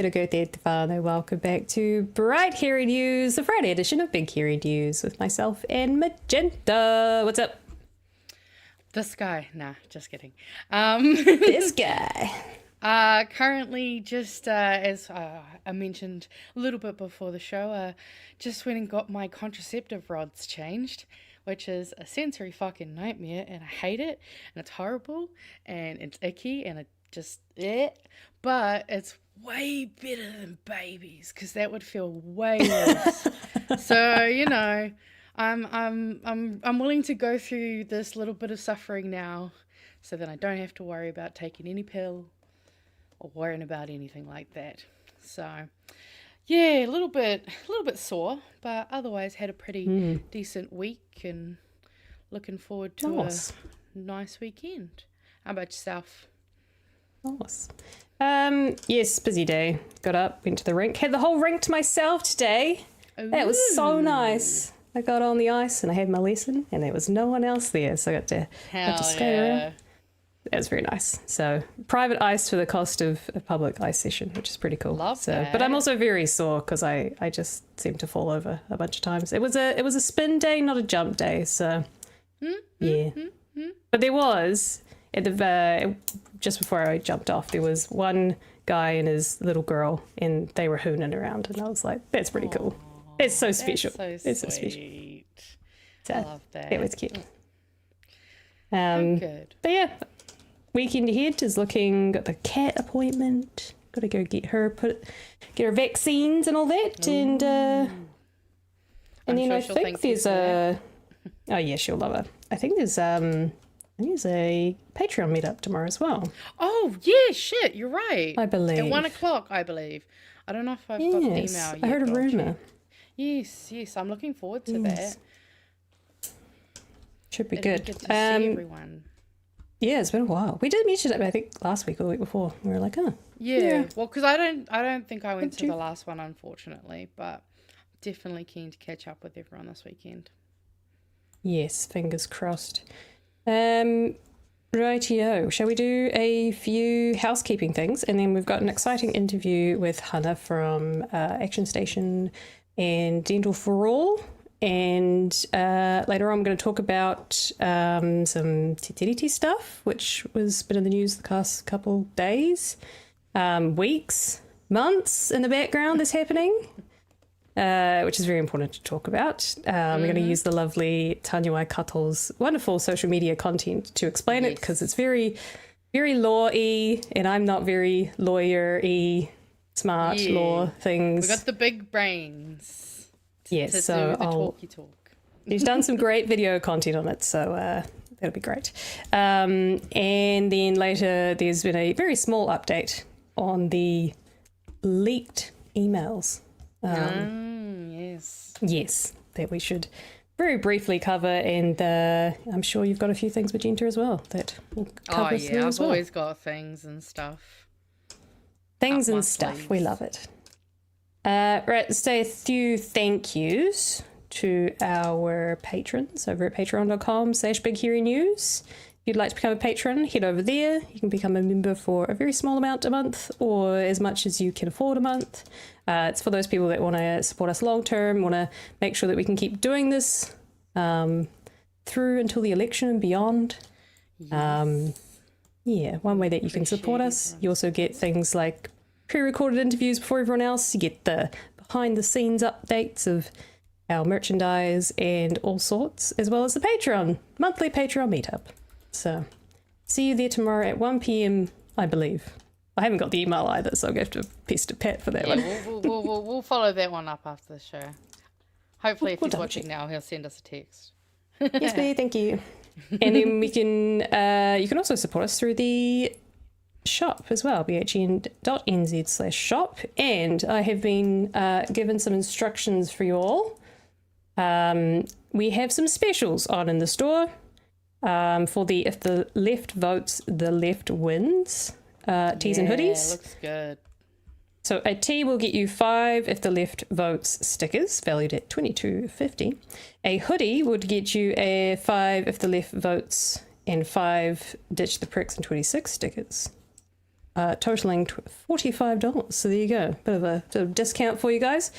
Kia ora koutou te whānau. Welcome back to Bright Hairy News, the Friday edition of Big Hairy News with myself and Magenta. What's up? This guy. Nah, just kidding. This guy. Currently, just as I mentioned a little bit before the show, just went and got my contraceptive rods changed, which is a sensory fucking nightmare, and I hate it, and it's horrible, and it's icky, and it just but it's way better than babies, because that would feel way worse. So I'm willing to go through this little bit of suffering now, so that I don't have to worry about taking any pill or worrying about anything like that. So yeah, a little bit sore, but otherwise had a pretty decent week and looking forward to a nice weekend. How about yourself? Nice. Yes, busy day. Got up, went to the rink, had the whole rink to myself today. Ooh. That was so nice. I got on the ice and I had my lesson and there was no one else there, so I got to skate around. It was very nice. So private ice for the cost of a public ice session, which is pretty cool. Love that. But I'm also very sore because I just seem to fall over a bunch of times. It was a spin day, not a jump day. So yeah. But there was at the just before I jumped off, there was one guy and his little girl, and they were hooning around, and I was like, "That's pretty cool. It's so special. It's so special." So, I love that. It was cute. Good. But yeah. Weekend ahead is looking, got the cat appointment, got to go get her vaccines and all that. Ooh. And then sure I think there's oh yeah, she'll love her. I think there's a Patreon meetup tomorrow as well. Oh yeah, shit, you're right. I believe at 1:00, I believe. I don't know if I've got the email yet. I heard a rumor. Yes, I'm looking forward to that. Should be It'll good. Get to see everyone. Yeah, it's been a while. We did mention it, I think, last week or the week before. We were like, oh. Yeah. Well, because I don't think I went to the last one, unfortunately, but definitely keen to catch up with everyone this weekend. Yes, fingers crossed. Rightio. Shall we do a few housekeeping things? And then we've got an exciting interview with Hana from Action Station and Dental for All. And later on, I'm going to talk about some Tiriti stuff, which was been in the news the past couple days, weeks, months in the background that's happening, which is very important to talk about. We're going to use the lovely Tanya Waikato's wonderful social media content to explain it, because it's very, very law-y, and I'm not very lawyer-y, smart law things. We got the big brains. Yes, so talky talk. He's done some great video content on it, so that'll be great. And then later, there's been a very small update on the leaked emails. Yes, that we should very briefly cover, and I'm sure you've got a few things, Magenta, as well, that we'll cover through as I've well. always got things and stuff. Things and stuff, sleeves. We love it. Right, let's say a few thank yous to our patrons over at patreon.com/BigHairyNews. If you'd like to become a patron, head over there. You can become a member for a very small amount a month, or as much as you can afford a month. It's for those people that want to support us long term, want to make sure that we can keep doing this through until the election and beyond. Yes. One way that you can support us. You also get things like pre-recorded interviews before everyone else. You get the behind-the-scenes updates of our merchandise and all sorts, as well as the monthly Patreon meetup. So, see you there tomorrow at 1 p.m, I believe. I haven't got the email either, so I'll have to pester Pat for that one. We'll follow that one up after the show. Hopefully, if he's watching now, he'll send us a text. Yes, please, thank you. And then we can, you can also support us through the shop as well, bhn.nz/shop, and I have been given some instructions for you all. We have some specials on in the store for the if the left votes, the left wins tees and hoodies. Looks good. So a tee will get you 5 if the left votes stickers, valued at $22.50. A hoodie would get you a 5 if the left votes, and 5 ditch the pricks and 26 stickers. totaling $45. So there you go, bit of a discount for you guys.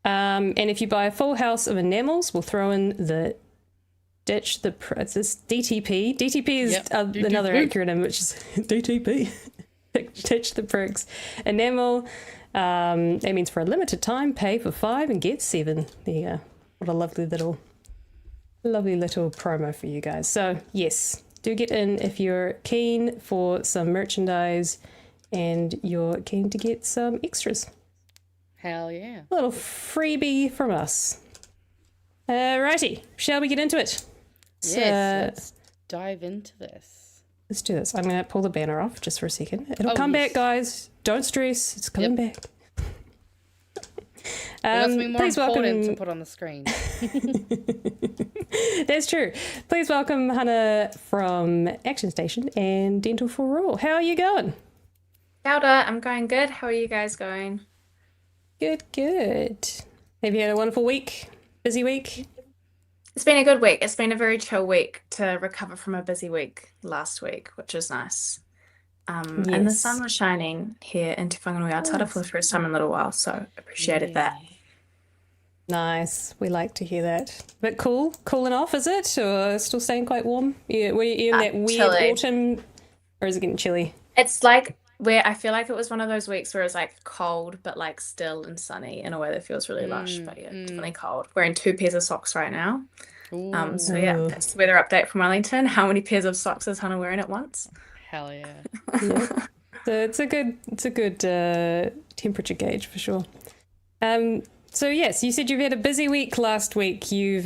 And if you buy a full house of enamels, we'll throw in the ditch the it's this DTP. DTP is another acronym, which is DTP. Ditch the pricks. Enamel. That means for a limited time, pay for 5 and get 7. There you go. What a lovely little promo for you guys. So yes, do get in if you're keen for some merchandise and you're keen to get some extras. Hell yeah. A little freebie from us. Righty, shall we get into it? Yes, let's dive into this. Let's do this. I'm going to pull the banner off just for a second. It'll come back, guys. Don't stress. It's coming back. Something more important to put on the screen. That's true. Please welcome Hana from Action Station and Dental for All. How are you going? Kia ora, I'm going good. How are you guys going? Good. Have you had a wonderful week? Busy week? It's been a good week. It's been a very chill week to recover from a busy week last week, which is nice. And the sun was shining here in Te Whanganui Aotearoa for the first time in a little while, so appreciated that. Nice. We like to hear that. But cooling off, is it? Or still staying quite warm? Yeah, were you in that weird chilly autumn, or is it getting chilly? It's like where I feel like it was one of those weeks where it's like cold, but like still and sunny in a way that feels really lush. But yeah, definitely cold. Wearing 2 pairs of socks right now. So yeah, that's the weather update from Wellington. How many pairs of socks is Hana wearing at once? Hell yeah. So it's a good temperature gauge for sure. So yes, you said you've had a busy week last week. You've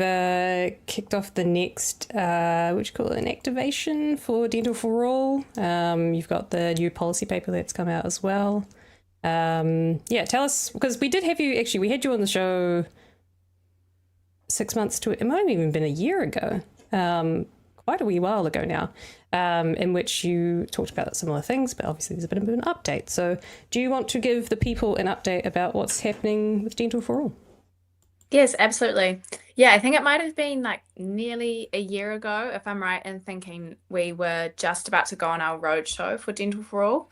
kicked off the next, what you call it, an activation for Dental for All. You've got the new policy paper that's come out as well. Tell us, because we had you on the show 6 months to, it might have even been a year ago, quite a wee while ago now, in which you talked about similar things, but obviously there's a bit of an update. So do you want to give the people an update about what's happening with Dental for All? Yes, absolutely. Yeah, I think it might have been like nearly a year ago, if I'm right in thinking we were just about to go on our roadshow for Dental for All.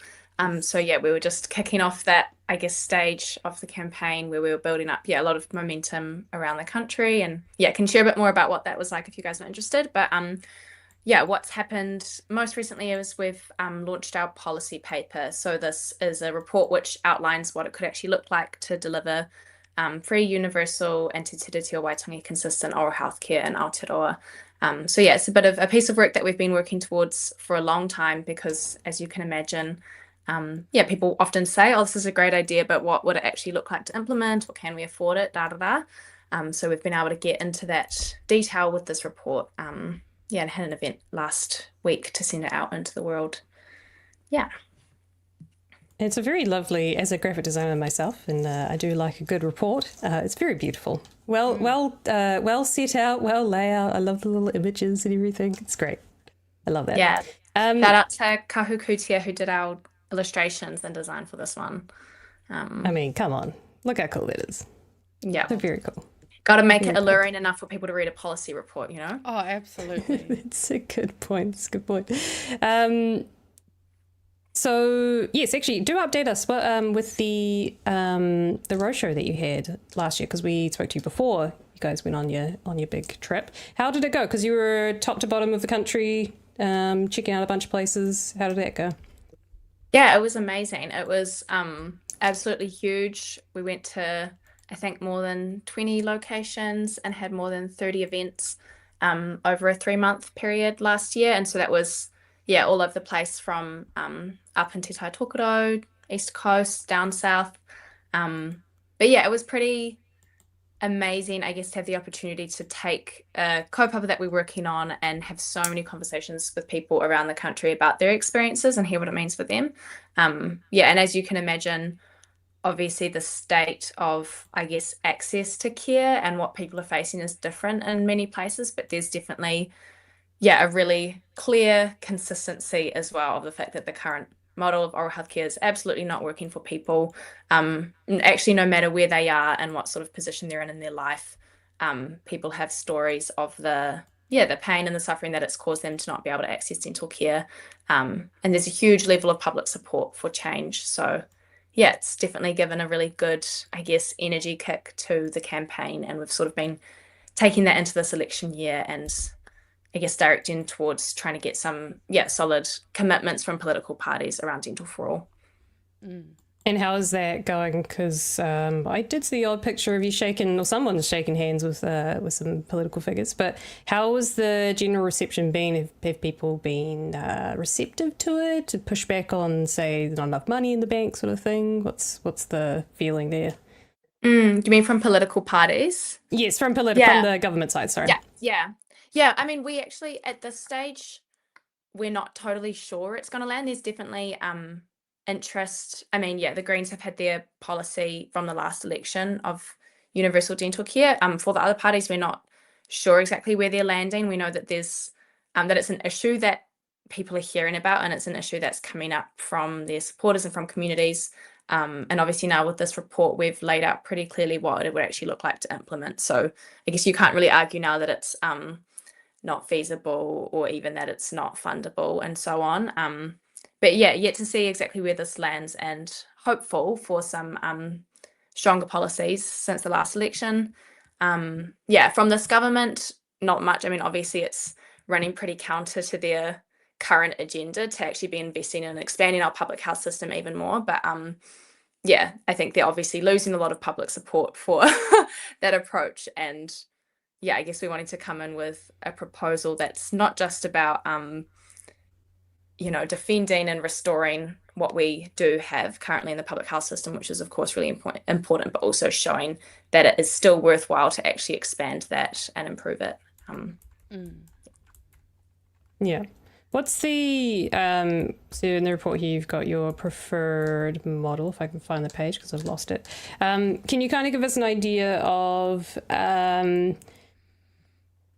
So yeah, we were just kicking off that, I guess, stage of the campaign where we were building up, a lot of momentum around the country, and can share a bit more about what that was like if you guys are interested. But what's happened most recently is we've launched our policy paper. So this is a report which outlines what it could actually look like to deliver free, universal, and Te Tiriti o Waitangi consistent oral health care in Aotearoa. It's a bit of a piece of work that we've been working towards for a long time because, as you can imagine, people often say, this is a great idea, but what would it actually look like to implement? Or can we afford it? So we've been able to get into that detail with this report. And had an event last week to send it out into the world. Yeah. It's a very lovely, as a graphic designer myself, and I do like a good report. It's very beautiful. Well set out, well layout. I love the little images and everything. It's great. I love that. Yeah. Shout out to Kahu Kutia, who did our illustrations and design for this one. I mean, come on. Look how cool that is. Yeah. They're very cool. Got to make it alluring enough for people to read a policy report, you know? Oh, absolutely. It's a good point. So yes, actually, do update us with the roadshow that you had last year, because we spoke to you before you guys went on your big trip. How did it go? Because you were top to bottom of the country, checking out a bunch of places. How did that go? Yeah, it was amazing. It was absolutely huge. We went to, I think, more than 20 locations and had more than 30 events over a 3-month period last year. And so that was, all over the place from up in Te Tai Tokerau, East Coast, down south. It was pretty amazing, I guess, to have the opportunity to take a kaupapa that we're working on and have so many conversations with people around the country about their experiences and hear what it means for them. And as you can imagine, obviously the state of, I guess, access to care and what people are facing is different in many places, but there's definitely, a really clear consistency as well of the fact that the current model of oral healthcare is absolutely not working for people. Actually, no matter where they are and what sort of position they're in their life, people have stories of the the pain and the suffering that it's caused them to not be able to access dental care. And there's a huge level of public support for change. So yeah, it's definitely given a really good, I guess, energy kick to the campaign. And we've sort of been taking that into this election year and I guess directing towards trying to get some, solid commitments from political parties around dental for all. And how is that going? Because I did see the odd picture of you shaking, or someone's shaking hands with some political figures. But how has the general reception been? Have people been receptive to it? To push back on, say, not enough money in the bank, sort of thing? What's the feeling there? You mean from political parties? Yes, from from the government side. Sorry. Yeah. I mean, we actually at this stage we're not totally sure it's going to land. There's definitely interest. I mean, the Greens have had their policy from the last election of universal dental care. For the other parties, we're not sure exactly where they're landing. We know that there's that it's an issue that people are hearing about, and it's an issue that's coming up from their supporters and from communities. And obviously now with this report, we've laid out pretty clearly what it would actually look like to implement. So I guess you can't really argue now that it's not feasible or even that it's not fundable and so on. But yet to see exactly where this lands, and hopeful for some stronger policies since the last election. From this government, not much. I mean, obviously it's running pretty counter to their current agenda to actually be investing in expanding our public health system even more. But I think they're obviously losing a lot of public support for that approach. And I guess we wanted to come in with a proposal that's not just about defending and restoring what we do have currently in the public health system, which is of course really important, but also showing that it is still worthwhile to actually expand that and improve it. What's the so in the report here you've got your preferred model, if I can find the page because I've lost it. Can you kind of give us an idea of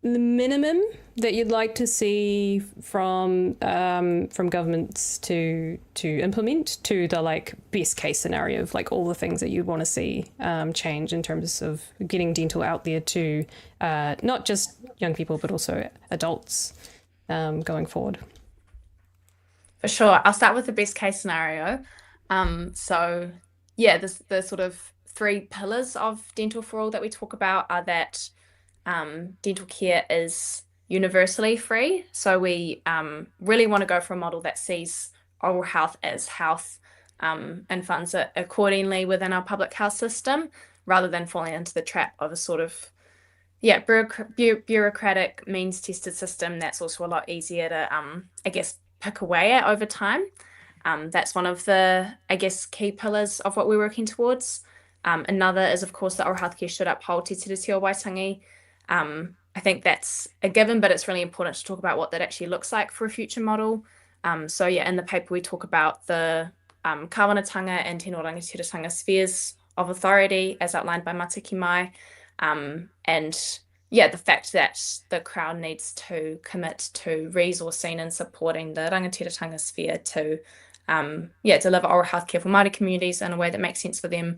the minimum that you'd like to see from governments to implement, to the best case scenario of all the things that you'd want to see change in terms of getting dental out there to not just young people but also adults going forward? For sure. I'll start with the best case scenario. The sort of 3 pillars of dental for all that we talk about are that dental care is universally free. So we really want to go for a model that sees oral health as health and funds it accordingly within our public health system, rather than falling into the trap of a sort of bureaucratic means tested system that's also a lot easier to pick away at over time. That's one of the key pillars of what we're working towards. Another is of course that oral healthcare should uphold Te Tiriti o Waitangi. I think that's a given, but it's really important to talk about what that actually looks like for a future model. In the paper we talk about the kāwanatanga and tino rangatiratanga spheres of authority as outlined by Matiki Mai. The fact that the Crown needs to commit to resourcing and supporting the rangatiratanga sphere to deliver oral health care for Māori communities in a way that makes sense for them.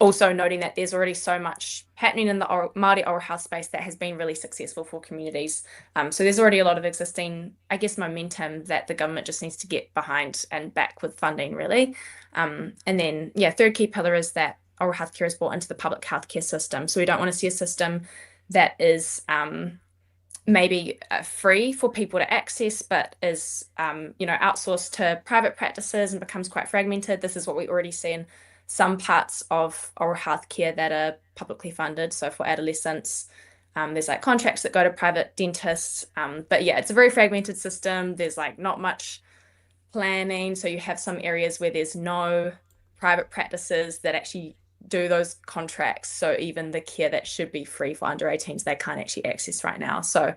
Also noting that there's already so much happening in the Māori oral health space that has been really successful for communities. So there's already a lot of existing, momentum that the government just needs to get behind and back with funding, really. Third key pillar is that oral healthcare is brought into the public healthcare system. So we don't want to see a system that is maybe free for people to access, but is outsourced to private practices and becomes quite fragmented. This is what we already see in some parts of oral health care that are publicly funded. So for adolescents, there's contracts that go to private dentists. It's a very fragmented system. There's not much planning. So you have some areas where there's no private practices that actually do those contracts. So even the care that should be free for under 18s, they can't actually access right now. So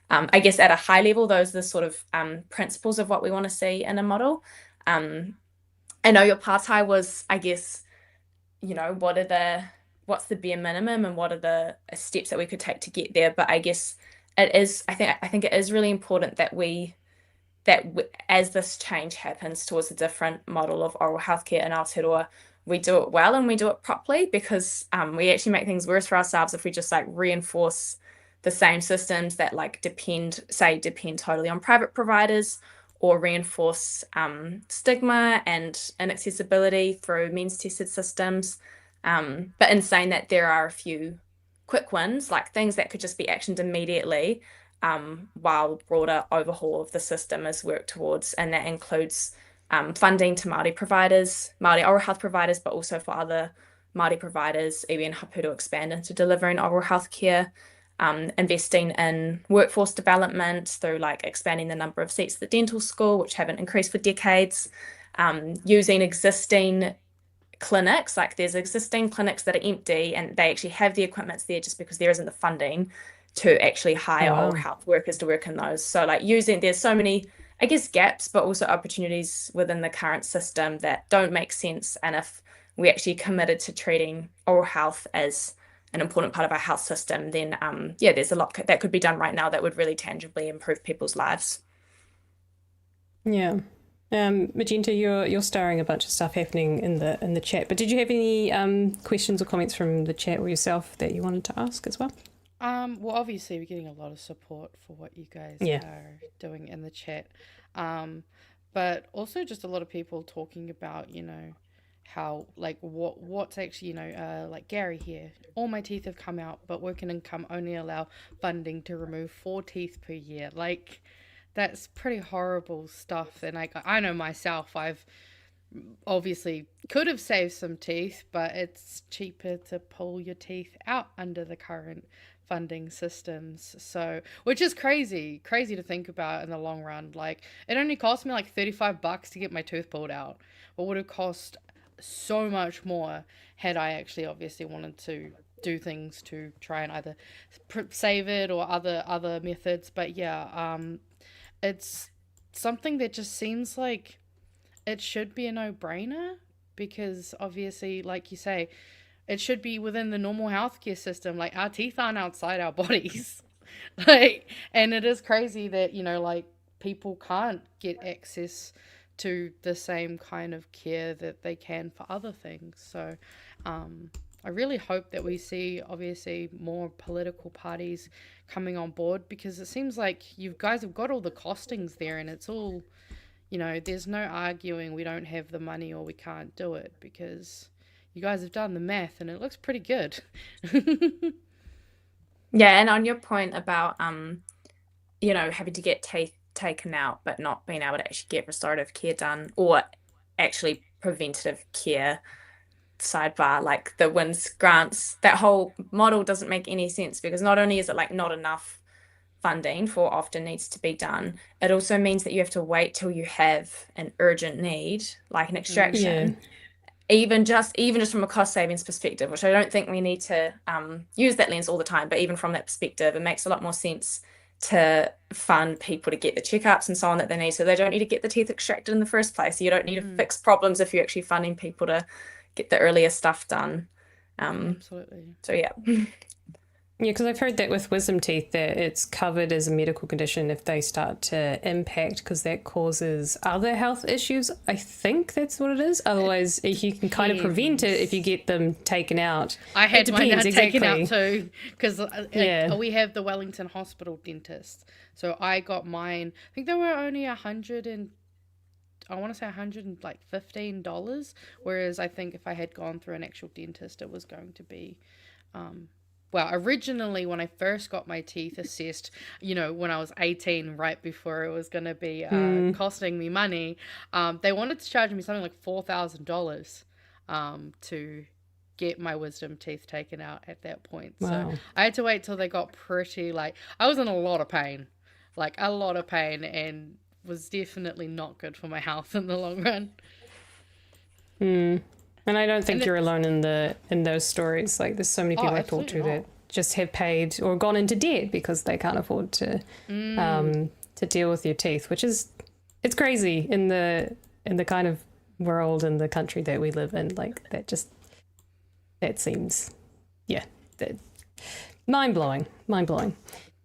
I guess at a high level, those are the sort of principles of what we want to see in a model. I know your partai was, what's the bare minimum and what are the steps that we could take to get there? But I guess it is, I think it is really important that as this change happens towards a different model of oral healthcare in Aotearoa, we do it well and we do it properly, because we actually make things worse for ourselves if we just reinforce the same systems that like depend totally on private providers or reinforce stigma and inaccessibility through means tested systems. But in saying that, there are a few quick wins, like things that could just be actioned immediately while broader overhaul of the system is worked towards, and that includes funding to Māori providers, Māori oral health providers, but also for other Māori providers, even hapu to expand into delivering oral health care, investing in workforce development through like expanding the number of seats at the dental school, which haven't increased for decades, using existing clinics, like there's existing clinics that are empty and they actually have the equipment there just because there isn't the funding to actually hire oral health workers to work in those. So like there's so many, I guess, gaps, but also opportunities within the current system that don't make sense. And if we actually committed to treating oral health as an important part of our health system, then there's a lot that could be done right now that would really tangibly improve people's lives. Yeah. Magenta, you're starring a bunch of stuff happening in the chat, but did you have any questions or comments from the chat or yourself that you wanted to ask as well? Well, obviously we're getting a lot of support for what you guys are doing in the chat, but also just a lot of people talking about, how like what's actually, like Gary here, all my teeth have come out, but working income only allow funding to remove 4 teeth per year. Like, that's pretty horrible stuff. And like, I know myself, I've obviously could have saved some teeth, but it's cheaper to pull your teeth out under the current funding systems. So, which is crazy to think about in the long run. Like, it only cost me like $35 to get my tooth pulled out. What would have cost so much more had I actually obviously wanted to do things to try and either save it or other methods. But yeah, it's something that just seems like it should be a no-brainer, because obviously, like you say, it should be within the normal healthcare system. Like, our teeth aren't outside our bodies. Like, and it is crazy that, like, people can't get access to the same kind of care that they can for other things. So I really hope that we see, obviously, more political parties coming on board, because it seems like you guys have got all the costings there, and it's all, there's no arguing we don't have the money or we can't do it, because you guys have done the math and it looks pretty good. Yeah, and on your point about having to get teeth taken out but not being able to actually get restorative care done, or actually preventative care, sidebar, like the WINS grants, that whole model doesn't make any sense, because not only is it like not enough funding for what often needs to be done, it also means that you have to wait till you have an urgent need, like an extraction. Even just from a cost savings perspective, which I don't think we need to use that lens all the time, but even from that perspective, it makes a lot more sense to fund people to get the checkups and so on that they need, so they don't need to get the teeth extracted in the first place. You don't need to fix problems if you're actually funding people to get the earlier stuff done. Absolutely. So yeah. Yeah, because I've heard that with wisdom teeth that it's covered as a medical condition if they start to impact, because that causes other health issues. I think that's what it is. Otherwise, if you can kind of prevent it if you get them taken out. I had mine taken out too, because we have the Wellington Hospital dentist. So I got mine. I think they were only $115, whereas I think if I had gone through an actual dentist, it was going to be originally when I first got my teeth assessed, when I was 18, right before it was going to be costing me money, they wanted to charge me something like $4,000 to get my wisdom teeth taken out at that point. Wow. So I had to wait till they got pretty, I was in a lot of pain, and was definitely not good for my health in the long run. And I don't think you're alone in those stories. Like, there's so many people I talk to that just have paid or gone into debt because they can't afford to deal with your teeth, which is, it's crazy in the kind of world and the country that we live in. Like, that seems, mind-blowing.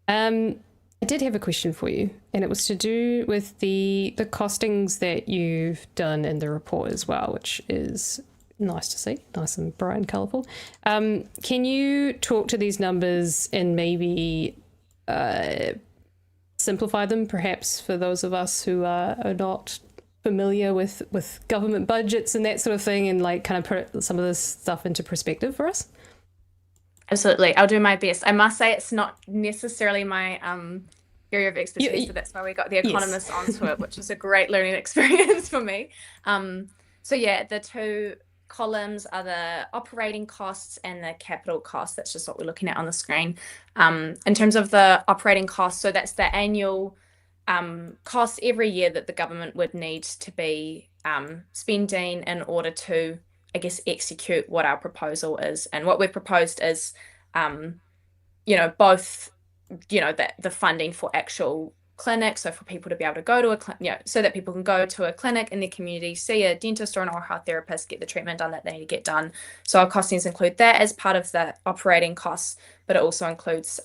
I did have a question for you, and it was to do with the costings that you've done in the report as well, which is nice to see, nice and bright and colourful. Can you talk to these numbers and maybe simplify them, perhaps for those of us who are not familiar with government budgets and that sort of thing, and like kind of put some of this stuff into perspective for us? Absolutely. I'll do my best. I must say it's not necessarily my area of expertise, but that's why we got the economists onto it, which was a great learning experience for me. So yeah, the two columns are the operating costs and the capital costs. That's just what we're looking at on the screen. In terms of the operating costs, so that's the annual costs every year that the government would need to be spending in order to, I guess, execute what our proposal is. And what we've proposed is, both, the funding for actual clinics, so for people to be able to go to a clinic, so that people can go to a clinic in their community, see a dentist or an oral health therapist, get the treatment done that they need to get done. So our costings include that as part of the operating costs, but it also includes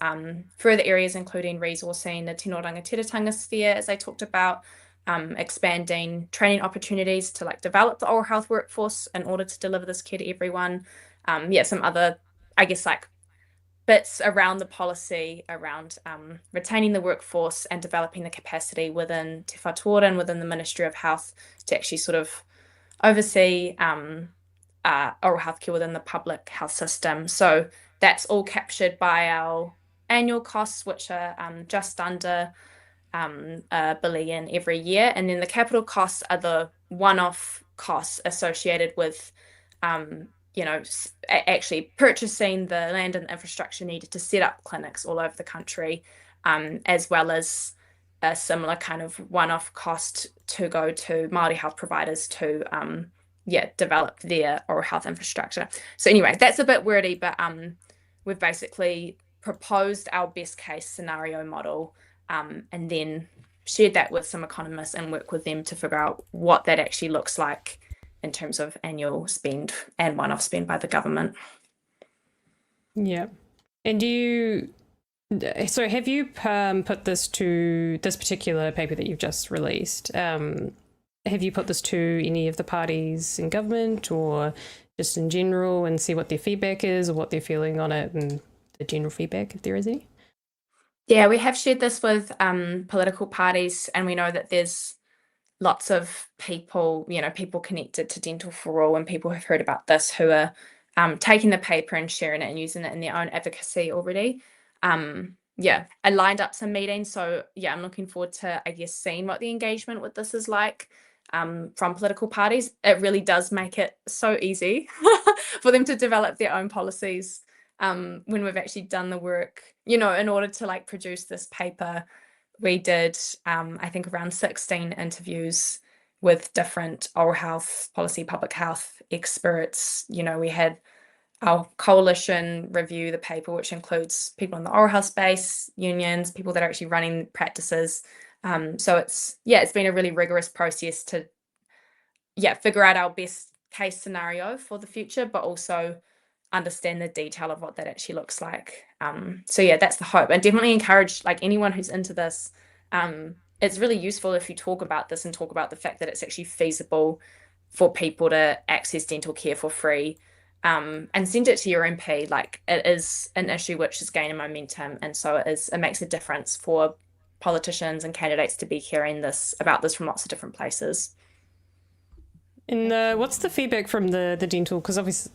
further areas, including resourcing the Tino Rangatiratanga sphere, as I talked about, expanding training opportunities to like develop the oral health workforce in order to deliver this care to everyone. Some other, I guess, like bits around the policy around retaining the workforce and developing the capacity within Te Whatuora and within the Ministry of Health to actually sort of oversee oral health care within the public health system. So that's all captured by our annual costs, which are just under $1 billion every year. And then the capital costs are the one-off costs associated with actually purchasing the land and infrastructure needed to set up clinics all over the country, as well as a similar kind of one-off cost to go to Māori health providers to develop their oral health infrastructure. So anyway, that's a bit wordy, but we've basically proposed our best case scenario model, and then shared that with some economists and work with them to figure out what that actually looks like in terms of annual spend and one-off spend by the government. Yeah. And have you put this to this particular paper that you've just released? Have you put this to any of the parties in government or just in general, and see what their feedback is or what they're feeling on it, and the general feedback, if there is any? Yeah, we have shared this with political parties, and we know that there's lots of people, people connected to Dental for All and people who've heard about this who are taking the paper and sharing it and using it in their own advocacy already. I lined up some meetings. So I'm looking forward to, I guess, seeing what the engagement with this is like from political parties. It really does make it so easy for them to develop their own policies when we've actually done the work, in order to like produce this paper. We did, I think, around 16 interviews with different oral health policy, public health experts. We had our coalition review the paper, which includes people in the oral health space, unions, people that are actually running practices. So it's been a really rigorous process to, figure out our best case scenario for the future, but also understand the detail of what that actually looks like. That's the hope, and definitely encourage like anyone who's into this. It's really useful if you talk about this and talk about the fact that it's actually feasible for people to access dental care for free, and send it to your MP. Like, it is an issue which is gaining momentum, and so it makes a difference for politicians and candidates to be hearing about this from lots of different places. And what's the feedback from the dental? Because obviously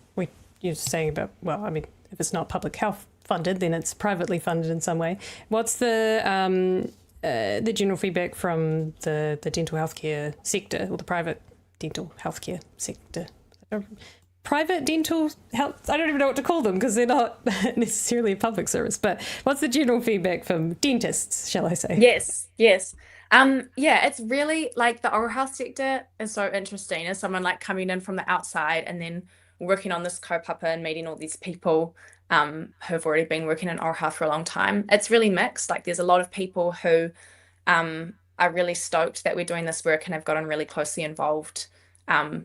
you're saying about, well, I mean, if it's not public health funded, then it's privately funded in some way. What's the general feedback from the dental healthcare sector, or the private dental healthcare sector? Private dental health, I don't even know what to call them because they're not necessarily a public service, but what's the general feedback from dentists, shall I say? Yes. It's really like the oral health sector is so interesting as someone like coming in from the outside and then working on this kaupapa and meeting all these people who've already been working in oral health for a long time. It's really mixed. Like, there's a lot of people who are really stoked that we're doing this work and have gotten really closely involved,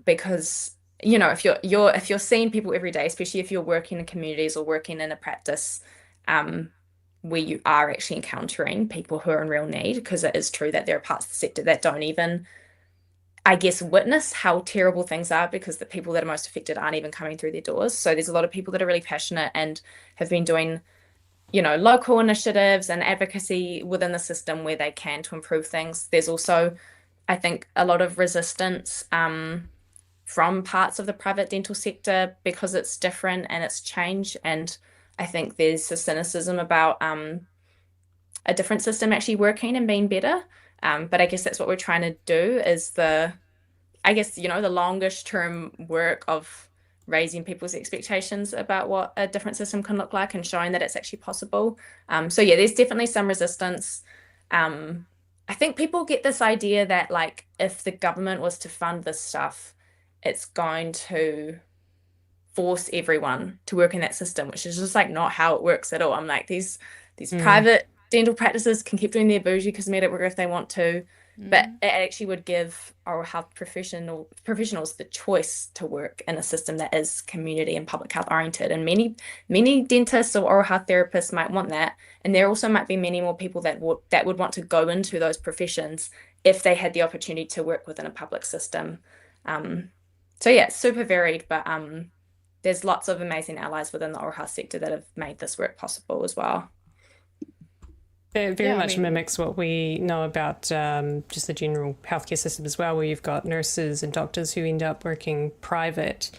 because if you're seeing people every day, especially if you're working in communities or working in a practice where you are actually encountering people who are in real need, because it is true that there are parts of the sector that don't even, I guess, witness how terrible things are, because the people that are most affected aren't even coming through their doors. So there's a lot of people that are really passionate and have been doing local initiatives and advocacy within the system where they can to improve things. There's also, I think, a lot of resistance from parts of the private dental sector because it's different and it's changed. And I think there's a cynicism about a different system actually working and being better. But I guess that's what we're trying to do is the longish term work of raising people's expectations about what a different system can look like and showing that it's actually possible. So yeah, there's definitely some resistance. I think people get this idea that like if the government was to fund this stuff, it's going to force everyone to work in that system, which is just like not how it works at all. I'm like these private dental practices can keep doing their bougie cosmetic work if they want to, but it actually would give oral health professionals the choice to work in a system that is community and public health oriented. And many dentists or oral health therapists might want that. And there also might be many more people that would want to go into those professions if they had the opportunity to work within a public system. So yeah, it's super varied, but there's lots of amazing allies within the oral health sector that have made this work possible as well. It very much mimics what we know about just the general healthcare system as well, where you've got nurses and doctors who end up working private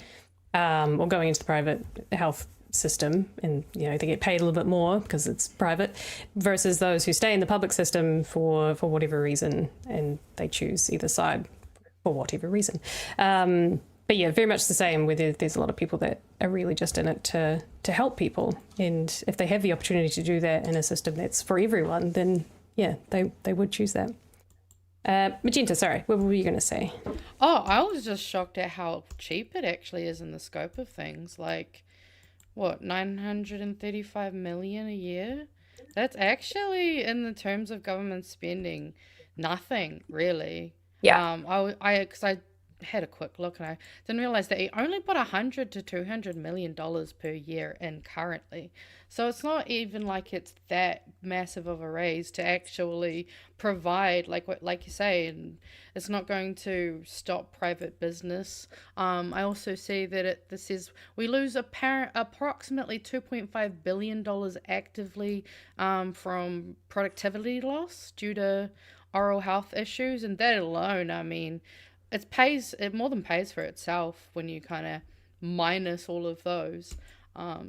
or going into the private health system, and they get paid a little bit more because it's private, versus those who stay in the public system for whatever reason, and they choose either side for whatever reason. But yeah, very much the same, where there's a lot of people that are really just in it to help people. And if they have the opportunity to do that in a system that's for everyone, then yeah, they would choose that. Magenta, sorry, what were you going to say? Oh, I was just shocked at how cheap it actually is in the scope of things. Like, what, 935 million a year? That's actually, in the terms of government spending, nothing really. Yeah. Because I had a quick look and I didn't realize that he only put $100 to $200 million per year in currently. So it's not even like it's that massive of a raise to actually provide, like you say, and it's not going to stop private business. I also see that this is we lose approximately $2.5 billion actively from productivity loss due to oral health issues, and that alone, I mean, it more than pays for itself when you kind of minus all of those.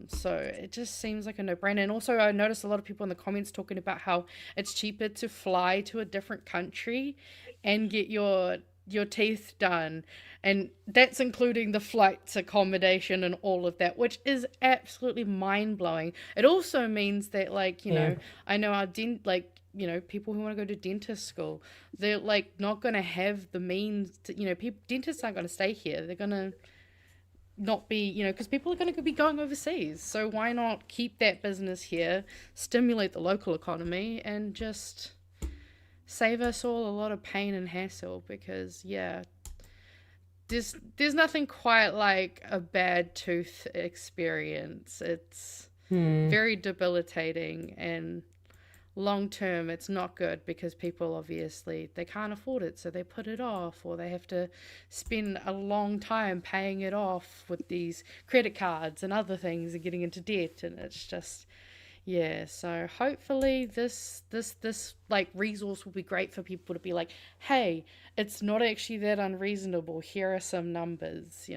So it just seems like a no-brainer. And also I noticed a lot of people in the comments talking about how it's cheaper to fly to a different country and get your teeth done, and that's including the flights, accommodation, and all of that, which is absolutely mind-blowing. It also means that I know our people who want to go to dentist school, they're like not going to have the means to, dentists aren't going to stay here. They're going to not be, because people are going to be going overseas. So why not keep that business here, stimulate the local economy, and just save us all a lot of pain and hassle? Because there's nothing quite like a bad tooth experience. It's very debilitating, and long term it's not good because people obviously they can't afford it, so they put it off, or they have to spend a long time paying it off with these credit cards and other things and getting into debt, and it's just so hopefully this like resource will be great for people to be like, hey, it's not actually that unreasonable, here are some numbers,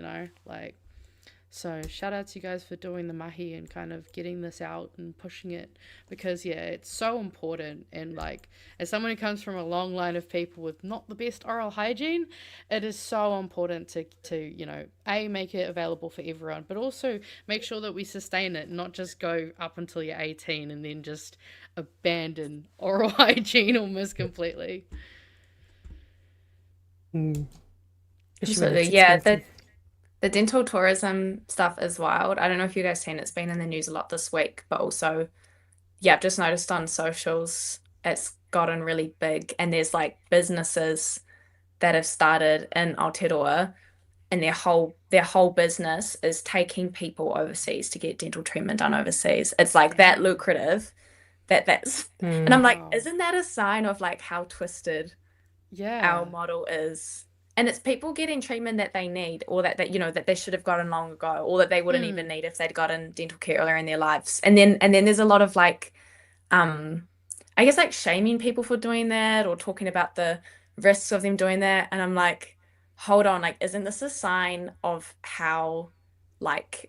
So shout out to you guys for doing the mahi and kind of getting this out and pushing it, because it's so important. And as someone who comes from a long line of people with not the best oral hygiene, it is so important to make it available for everyone, but also make sure that we sustain it, not just go up until you're 18 and then just abandon oral hygiene almost completely. Absolutely. Yeah, the dental tourism stuff is wild. I don't know if you guys seen it's been in the news a lot this week, but also, I've just noticed on socials it's gotten really big, and there's businesses that have started in Aotearoa, and their whole business is taking people overseas to get dental treatment done overseas. It's that lucrative that's and I'm like, isn't that a sign of how twisted our model is? And it's people getting treatment that they need, or that you know that they should have gotten long ago, or that they wouldn't even need if they'd gotten dental care earlier in their lives. And then there's a lot of like, I guess like shaming people for doing that, or talking about the risks of them doing that. And I'm like, hold on, like, isn't this a sign of how like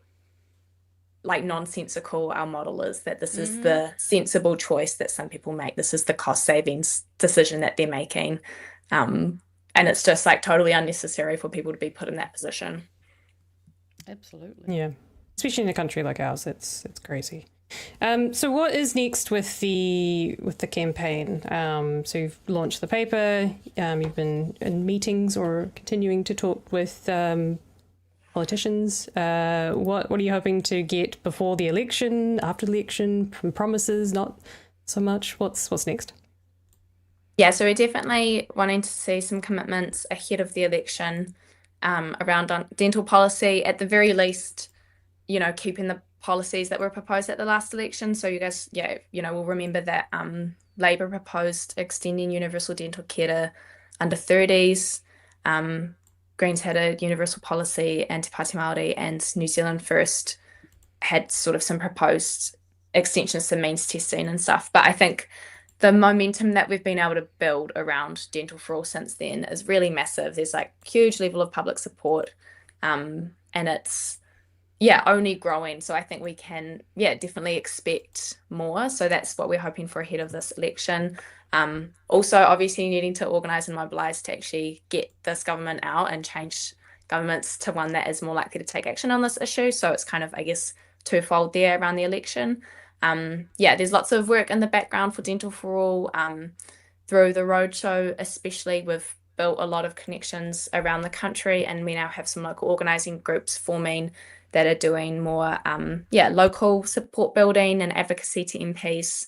nonsensical our model is, that this is the sensible choice that some people make. This is the cost savings decision that they're making. And it's just like totally unnecessary for people to be put in that position. Absolutely. Yeah. Especially in a country like ours, it's crazy. So what is next with the campaign? So you've launched the paper, you've been in meetings or continuing to talk with politicians. What are you hoping to get before the election, after the election? Promises, not so much. What's next? Yeah, so we're definitely wanting to see some commitments ahead of the election, around dental policy. At the very least, you know, keeping the policies that were proposed at the last election. So you guys, yeah, you know, will remember that Labour proposed extending universal dental care to under 30s. Greens had a universal policy, Anti-Pāti Māori and New Zealand First had sort of some proposed extensions to means testing and stuff. But I think the momentum that we've been able to build around Dental for All since then is really massive. There's like huge level of public support, and it's only growing. So I think we can definitely expect more. So that's what we're hoping for ahead of this election. Also, obviously needing to organise and mobilise to actually get this government out and change governments to one that is more likely to take action on this issue. So it's kind of, I guess, twofold there around the election. There's lots of work in the background for Dental for All. Through the roadshow, especially, we've built a lot of connections around the country, and we now have some local organising groups forming that are doing more local support building and advocacy to MPs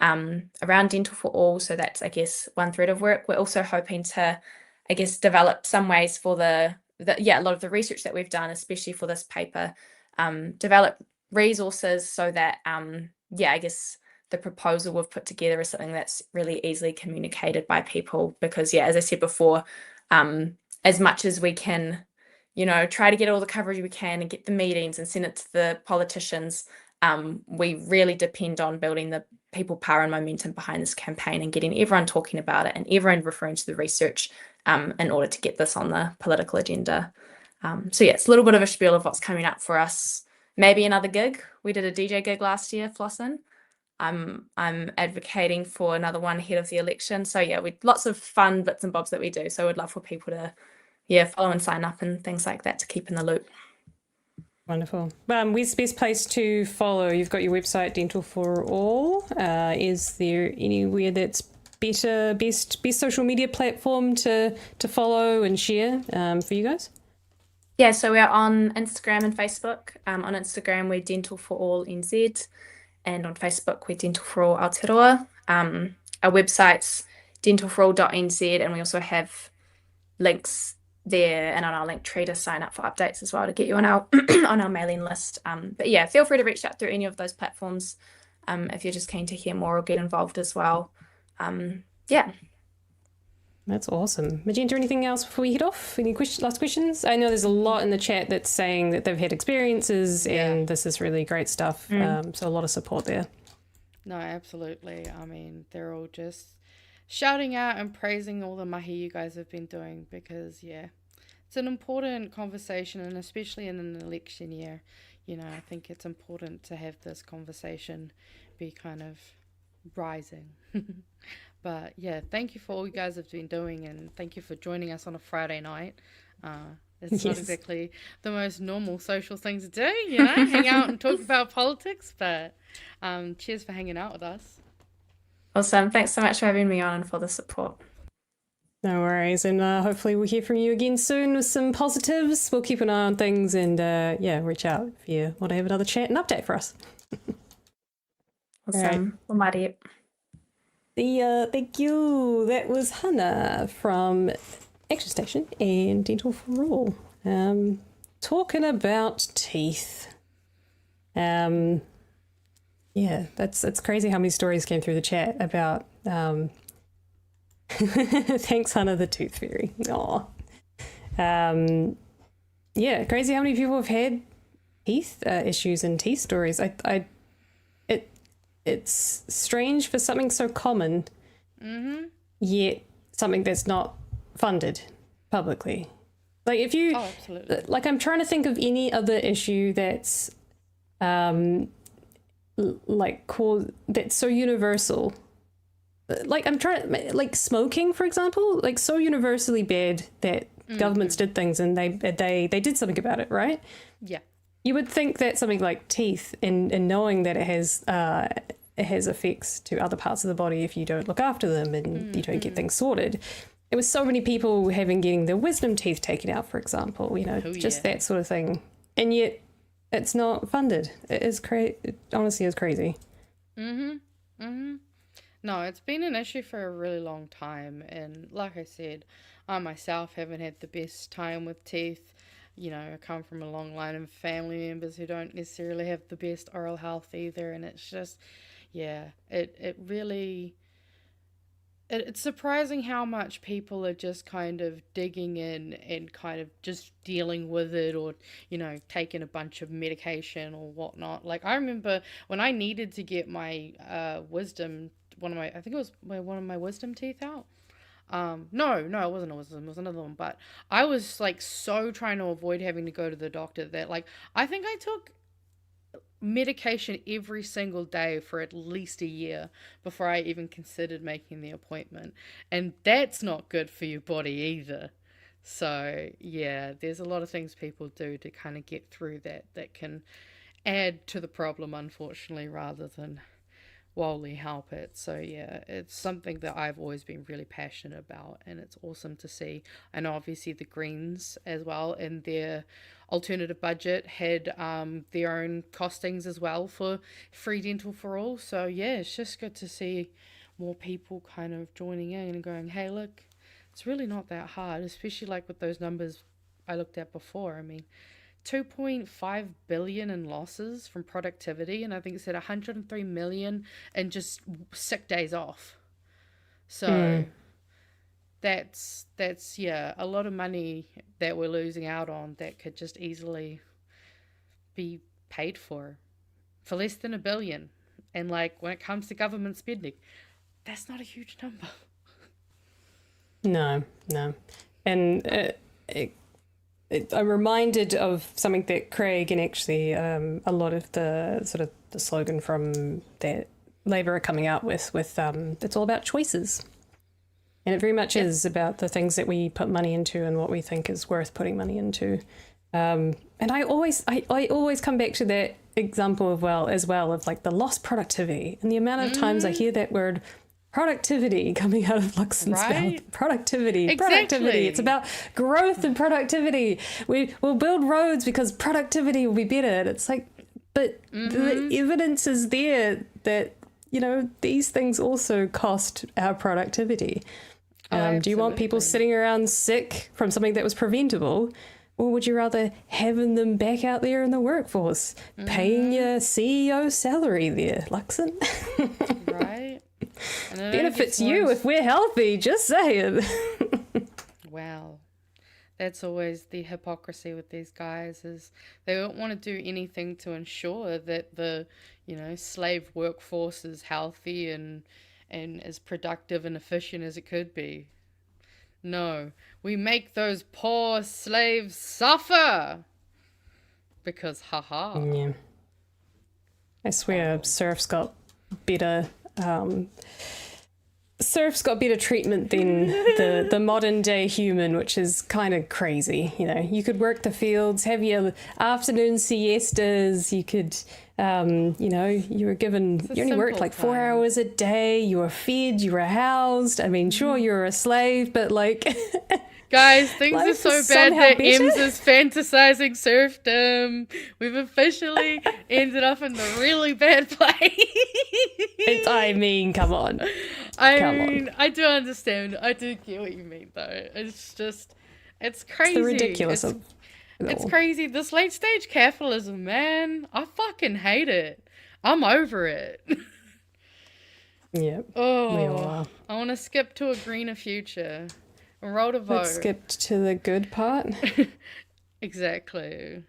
around Dental for All. So that's, I guess, one thread of work. We're also hoping to, I guess, develop some ways for a lot of the research that we've done, especially for this paper, develop resources so that I guess the proposal we've put together is something that's really easily communicated by people, because as I said before, as much as we can, you know, try to get all the coverage we can and get the meetings and send it to the politicians, we really depend on building the people power and momentum behind this campaign and getting everyone talking about it and everyone referring to the research in order to get this on the political agenda. It's a little bit of a spiel of what's coming up for us. Maybe another gig. We did a DJ gig last year, Flossin. I'm advocating for another one ahead of the election. So we lots of fun bits and bobs that we do. So we'd love for people to follow and sign up and things like that to keep in the loop. Wonderful. Where's the best place to follow? You've got your website, Dental for All. Is there anywhere that's best social media platform to follow and share for you guys? Yeah, so we're on Instagram and Facebook. On Instagram, we're Dental for All NZ, and on Facebook, we're Dental for All Aotearoa. Our website's dentalforall.nz, and we also have links there and on our link tree to sign up for updates as well to get you on our on our mailing list. Feel free to reach out through any of those platforms if you're just keen to hear more or get involved as well. That's awesome. Magenta, anything else before we head off? Any last questions? I know there's a lot in the chat that's saying that they've had experiences and this is really great stuff. So a lot of support there. No, absolutely. I mean, they're all just shouting out and praising all the mahi you guys have been doing, because, it's an important conversation, and especially in an election year, you know, I think it's important to have this conversation be kind of rising. But thank you for all you guys have been doing, and thank you for joining us on a Friday night. It's not exactly the most normal social thing to do, you know, hang out and talk about politics, but cheers for hanging out with us. Awesome. Thanks so much for having me on and for the support. No worries. And hopefully we'll hear from you again soon with some positives. We'll keep an eye on things and reach out if you want to have another chat and update for us. Awesome. Well, mighty. Thank you. That was Hana from Action Station and Dental for All. Talking about teeth. It's crazy how many stories came through the chat about thanks, Hana the Tooth Fairy. Aw. Yeah, crazy how many people have had teeth issues and teeth stories. It's strange for something so common, yet something that's not funded publicly. Like if you, absolutely. Like I'm trying to think of any other issue that's, that's so universal. Like I'm trying, like smoking, for example, like so universally bad that governments did things and they did something about it, right? Yeah. You would think that something like teeth and knowing that it has effects to other parts of the body if you don't look after them and you don't get things sorted. There was so many people getting their wisdom teeth taken out, for example, that sort of thing. And yet it's not funded. It is it honestly is crazy. No, it's been an issue for a really long time. And like I said, I myself haven't had the best time with teeth. You know, I come from a long line of family members who don't necessarily have the best oral health either. And it's just, it really... It's surprising how much people are just kind of digging in and kind of just dealing with it or, taking a bunch of medication or whatnot. Like, I remember when I needed to get my wisdom, one of my wisdom teeth out. No, it wasn't a wisdom, it was another one. But I was, like, so trying to avoid having to go to the doctor that, like, I think I took medication every single day for at least a year before I even considered making the appointment, and that's not good for your body either. So there's a lot of things people do to kind of get through that can add to the problem, unfortunately, rather than wholly help it. So it's something that I've always been really passionate about, and it's awesome to see. And obviously the Greens as well in their alternative budget had their own costings as well for free dental for all. So it's just good to see more people kind of joining in and going, hey, look, it's really not that hard, especially like with those numbers I looked at before. I mean, 2.5 billion in losses from productivity, and I think it said 103 million in just sick days off. So that's a lot of money that we're losing out on that could just easily be paid for less than $1 billion. And like when it comes to government spending, that's not a huge number. No. And I'm reminded of something that Craig and actually a lot of the sort of the slogan from that Labour are coming out with it's all about choices. And it very much is about the things that we put money into and what we think is worth putting money into. And I always come back to that example as well of like the lost productivity and the amount of times I hear that word productivity coming out of Luxon's mouth. Productivity. It's about growth and productivity. We'll build roads because productivity will be better. And it's like, but the evidence is there that, these things also cost our productivity. Do you want people sitting around sick from something that was preventable? Or would you rather having them back out there in the workforce, paying your CEO salary there, Luxon? Right. Benefits you if we're healthy, just saying. Wow. That's always the hypocrisy with these guys, is they don't want to do anything to ensure that the, slave workforce is healthy and as productive and efficient as it could be. No, we make those poor slaves suffer. Because, haha. Yeah. I swear serfs got better treatment than the modern day human, which is kind of crazy. You could work the fields, have your afternoon siestas, you could you were given, you only worked like 4 hours a day, you were fed, you were housed. I mean, sure, you were a slave, but like guys, things are so bad that Ems is fantasizing serfdom. We've officially ended up in the really bad place. Come on. I do understand. I do get what you mean, though. It's just, it's crazy. It's the ridiculous it's crazy. This late stage capitalism, man. I fucking hate it. I'm over it. Yeah. Oh, I want to skip to a greener future Roll to vote. Let's skip to the good part. Exactly.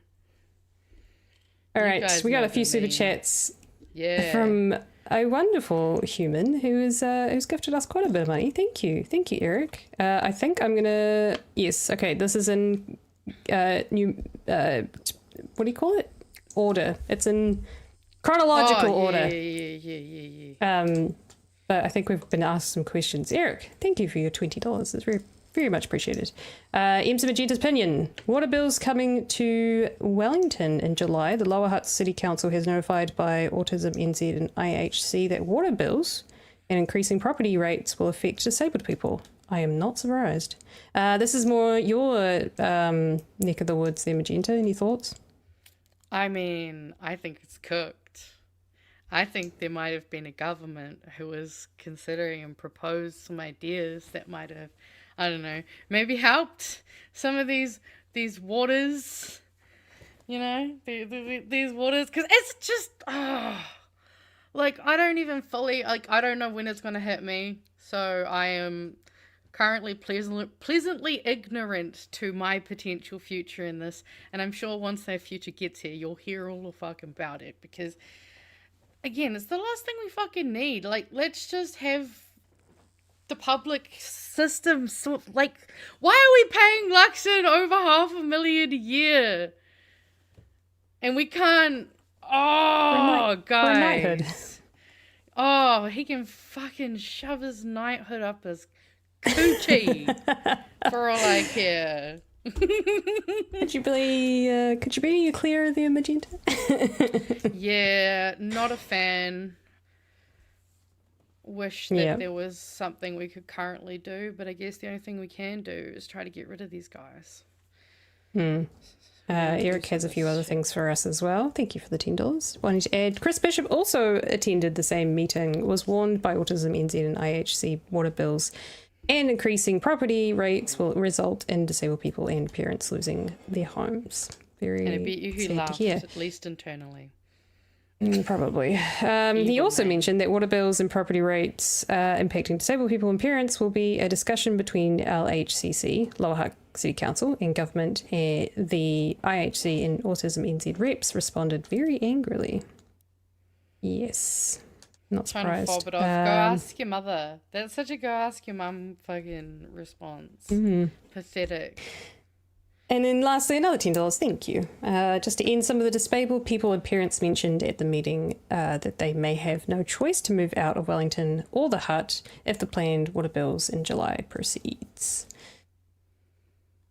All You right, guys we got know a few the super meme. chats Yeah. from a wonderful human who's gifted us quite a bit of money. Thank you, Eric. I think I'm gonna okay. This is in new what do you call it? Order. It's in chronological order. Yeah. But I think we've been asked some questions. Eric, thank you for your $20. It's very, very much appreciated. MC Magenta's opinion. Water bills coming to Wellington in July. The Lower Hutt City Council has notified by Autism NZ and IHC that water bills and increasing property rates will affect disabled people. I am not surprised. This is more your neck of the woods there, Magenta. Any thoughts? I mean, I think it's cooked. I think there might have been a government who was considering and proposed some ideas that might have, I don't know, maybe helped some of these waters, you know, these waters, because it's just, like, I don't even fully, like, I don't know when it's going to hit me, so I am currently pleasantly ignorant to my potential future in this, and I'm sure once that future gets here, you'll hear all the fucking about it, because again, it's the last thing we fucking need. Like, let's just have the public system like, why are we paying Luxon over $500,000 a year? And we can't, guys. Oh, he can fucking shove his knighthood up his coochie for all I care. Could you be clear there, Magenta? Yeah, not a fan. Wish that there was something we could currently do, but I guess the only thing we can do is try to get rid of these guys. Eric has a few other things for us as well. Thank you for the $10. Wanting to add, Chris Bishop also attended the same meeting, was warned by Autism NZ and IHC water bills and increasing property rates will result in disabled people and parents losing their homes. Very and I bet you he laughed, at least internally. Probably. He also mentioned that water bills and property rates impacting disabled people and parents will be a discussion between LHCC, Lower Hutt City Council, and government. The IHC and Autism NZ reps responded very angrily. Yes. Not surprised. Trying to fob it off. Go ask your mother. That's such a go ask your mum fucking response. Pathetic. And then lastly, another $10. Thank you. Just to end, some of the disabled people and parents mentioned at the meeting that they may have no choice to move out of Wellington or the Hut if the planned water bills in July proceeds.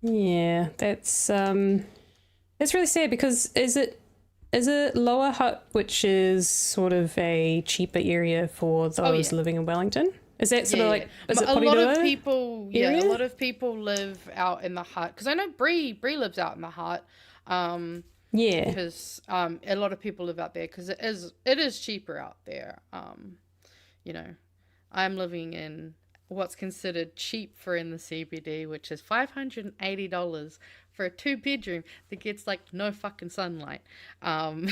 Yeah, that's really sad because is it Lower Hutt, which is sort of a cheaper area for those living in Wellington? Is that sort of like is it a lot of people? A lot of people live out in the Hut because I know Bree lives out in the Hut. Because a lot of people live out there because it is cheaper out there. You know, I'm living in what's considered cheap for in the CBD, which is $580 for a 2-bedroom that gets like no fucking sunlight, and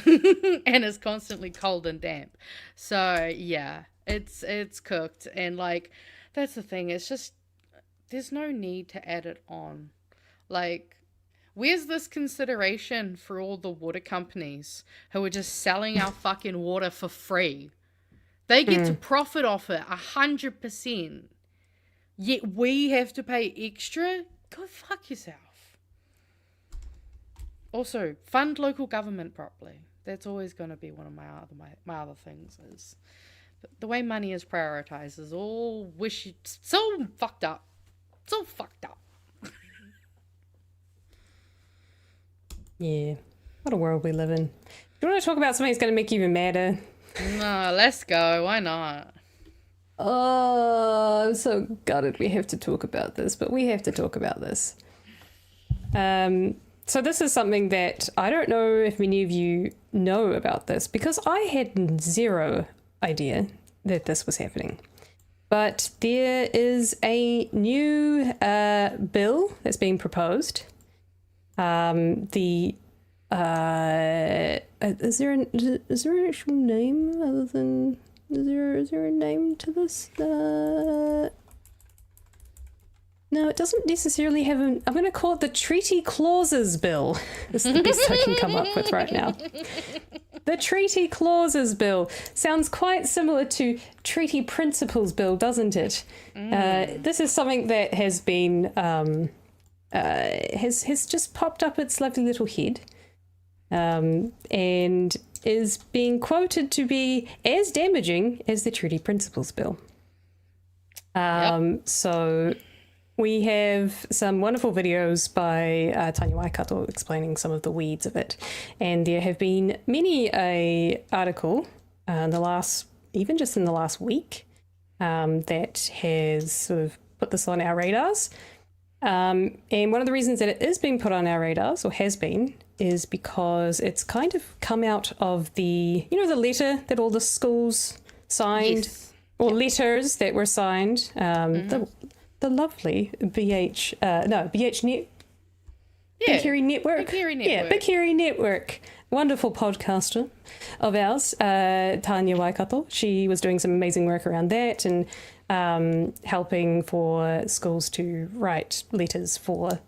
is constantly cold and damp. So yeah, it's cooked, and like that's the thing. It's just there's no need to add it on. Like, where's this consideration for all the water companies who are just selling our fucking water for free? They get to profit off it 100%. Yet we have to pay extra? Go fuck yourself. Also, fund local government properly. That's always going to be one of my other things. Is the way money is prioritized is all so fucked up. So fucked up. Yeah. What a world we live in. Do you want to talk about something that's going to make you even madder? No, let's go. Why not? Oh, I'm so gutted we have to talk about this, but we have to talk about this. So this is something that I don't know if many of you know about this, because I had zero idea that this was happening. But there is a new bill that's being proposed. Is there an actual name other than is there a name to this? No, it doesn't necessarily have I'm going to call it the Treaty Clauses Bill. This is the best I can come up with right now. The Treaty Clauses Bill sounds quite similar to Treaty Principles Bill, doesn't it? This is something that has been has just popped up its lovely little head, and is being quoted to be as damaging as the Treaty Principles Bill. So we have some wonderful videos by Tanya Waikato explaining some of the weeds of it, and there have been many a article in the last week that has sort of put this on our radars. And one of the reasons that it is being put on our radars, or has been, is because it's kind of come out of the letter that all the schools signed, or letters that were signed, the lovely Big Hairy Network. Yeah, Big Hairy Network. Wonderful podcaster of ours, Tanya Waikato. She was doing some amazing work around that and helping for schools to write letters for,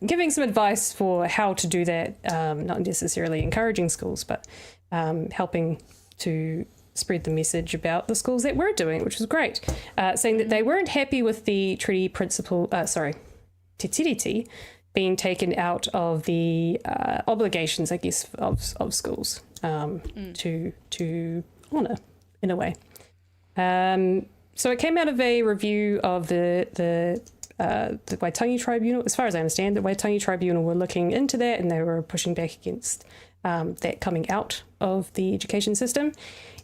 giving some advice for how to do that, not necessarily encouraging schools, but helping to spread the message about the schools that were doing, which was great, saying that they weren't happy with the treaty principle, Te Tiriti, being taken out of the obligations, I guess, of schools to honour, in a way. So it came out of a review of the Waitangi Tribunal. As far as I understand, the Waitangi Tribunal were looking into that, and they were pushing back against that coming out of the education system.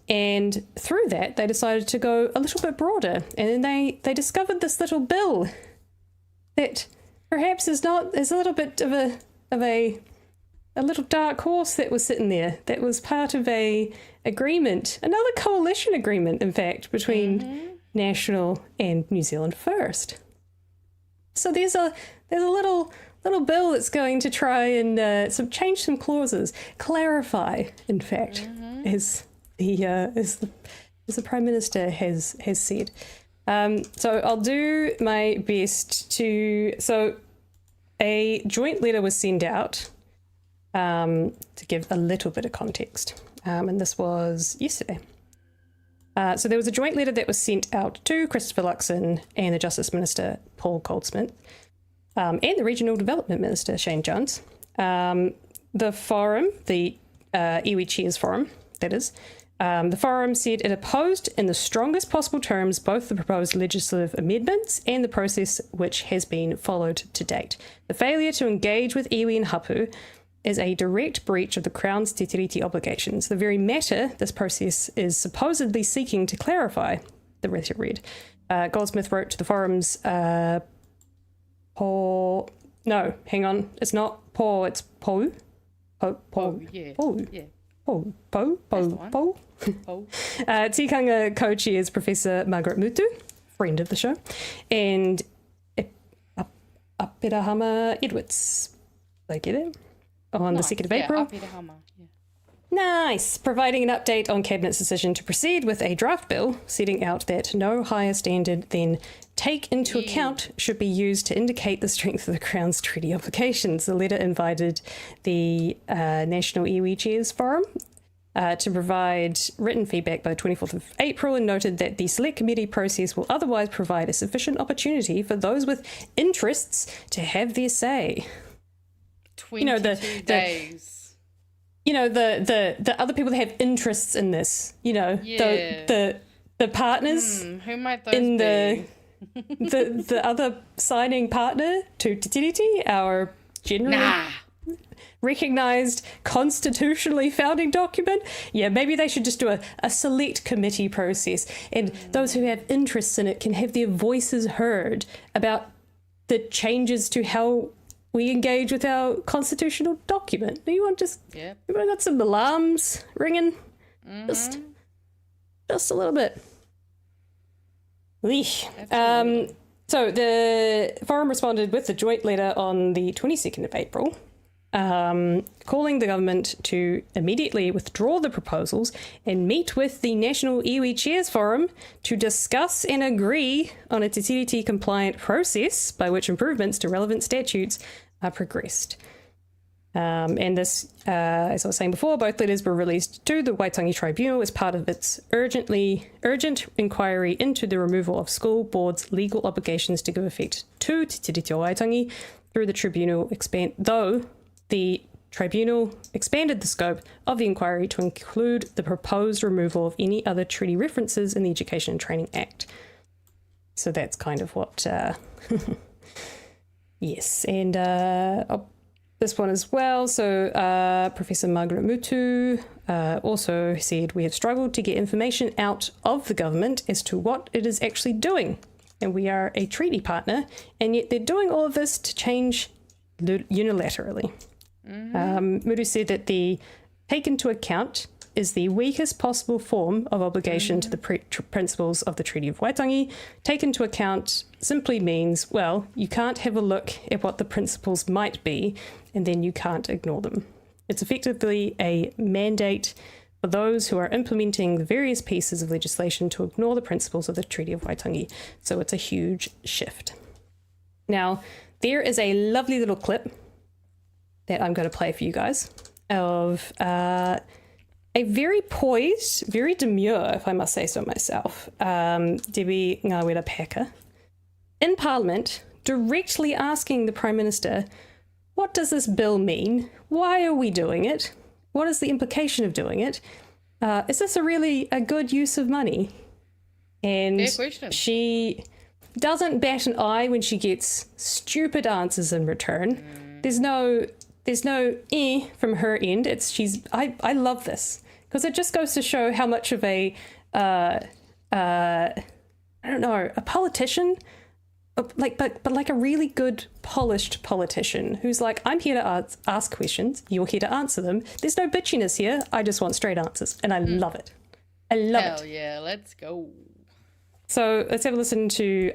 And through that, they decided to go a little bit broader, and then they discovered this little bill that perhaps is a little bit of a little dark horse that was sitting there, that was part of a agreement, another coalition agreement, in fact, between National and New Zealand First. So there's a little bill that's going to try and change some clauses, clarify, in fact, as the Prime Minister has said. So I'll do my best to... So a joint letter was sent out to give a little bit of context. And this was yesterday. So there was a joint letter that was sent out to Christopher Luxon and the Justice Minister, Paul Goldsmith, and the Regional Development Minister, Shane Jones. The forum, the Iwi Chairs Forum, that is, the forum said it opposed in the strongest possible terms both the proposed legislative amendments and the process which has been followed to date. The failure to engage with iwi and hapu is a direct breach of the Crown's Te Tiriti obligations. The very matter this process is supposedly seeking to clarify, the letter read. Goldsmith wrote to the forum's Paul... No, hang on. It's not Paul, it's Pou. Pou. Yeah. Pou. Yeah. Pou. Oh. Tikanga co-chairs Professor Margaret Mutu, friend of the show, and Apirahama Edwards. Did I get it? On the 2nd of April. Apirahama, yeah. Nice. Providing an update on Cabinet's decision to proceed with a draft bill, setting out that no higher standard than take into account should be used to indicate the strength of the Crown's treaty obligations. The letter invited the National Iwi Chairs Forum to provide written feedback by the 24th of April, and noted that the select committee process will otherwise provide a sufficient opportunity for those with interests to have their say. 22 days. The other people that have interests in this, the partners Who might those in be? the other signing partner to Te Tiriti, our generally recognised constitutionally founding document. Yeah, maybe they should just do a select committee process, and those who have interests in it can have their voices heard about the changes to how we engage with our constitutional document. Anyone got some alarms ringing? Just a little bit. So the forum responded with the joint letter on the 22nd of April, calling the government to immediately withdraw the proposals and meet with the National Iwi Chairs Forum to discuss and agree on a Tiriti compliant process by which improvements to relevant statutes are progressed. And this, as I was saying before, both letters were released to the Waitangi Tribunal as part of its urgent inquiry into the removal of school boards' legal obligations to give effect to Te Tiriti o Waitangi through the tribunal though the tribunal expanded the scope of the inquiry to include the proposed removal of any other treaty references in the Education and Training Act. So that's kind of what... yes, and this one as well. So Professor Margaret Mutu also said, we have struggled to get information out of the government as to what it is actually doing. And we are a treaty partner, and yet they're doing all of this to change unilaterally. Mutu said that the take into account is the weakest possible form of obligation to the principles of the Treaty of Waitangi. Take into account simply means, well, you can't have a look at what the principles might be, and then you can't ignore them. It's effectively a mandate for those who are implementing the various pieces of legislation to ignore the principles of the Treaty of Waitangi. So it's a huge shift. Now, there is a lovely little clip that I'm going to play for you guys of a very poised, very demure, if I must say so myself, Debbie Ngawera Packer, in Parliament, directly asking the Prime Minister, what does this bill mean? Why are we doing it? What is the implication of doing it? Is this a good use of money? And she doesn't bat an eye when she gets stupid answers in return. There's no from her end. I love this because it just goes to show how much of a politician, but like a really good polished politician who's like, I'm here to ask questions, you're here to answer them. There's no bitchiness here. I just want straight answers, and I love it. I love it. Hell yeah, let's go. So let's have a listen to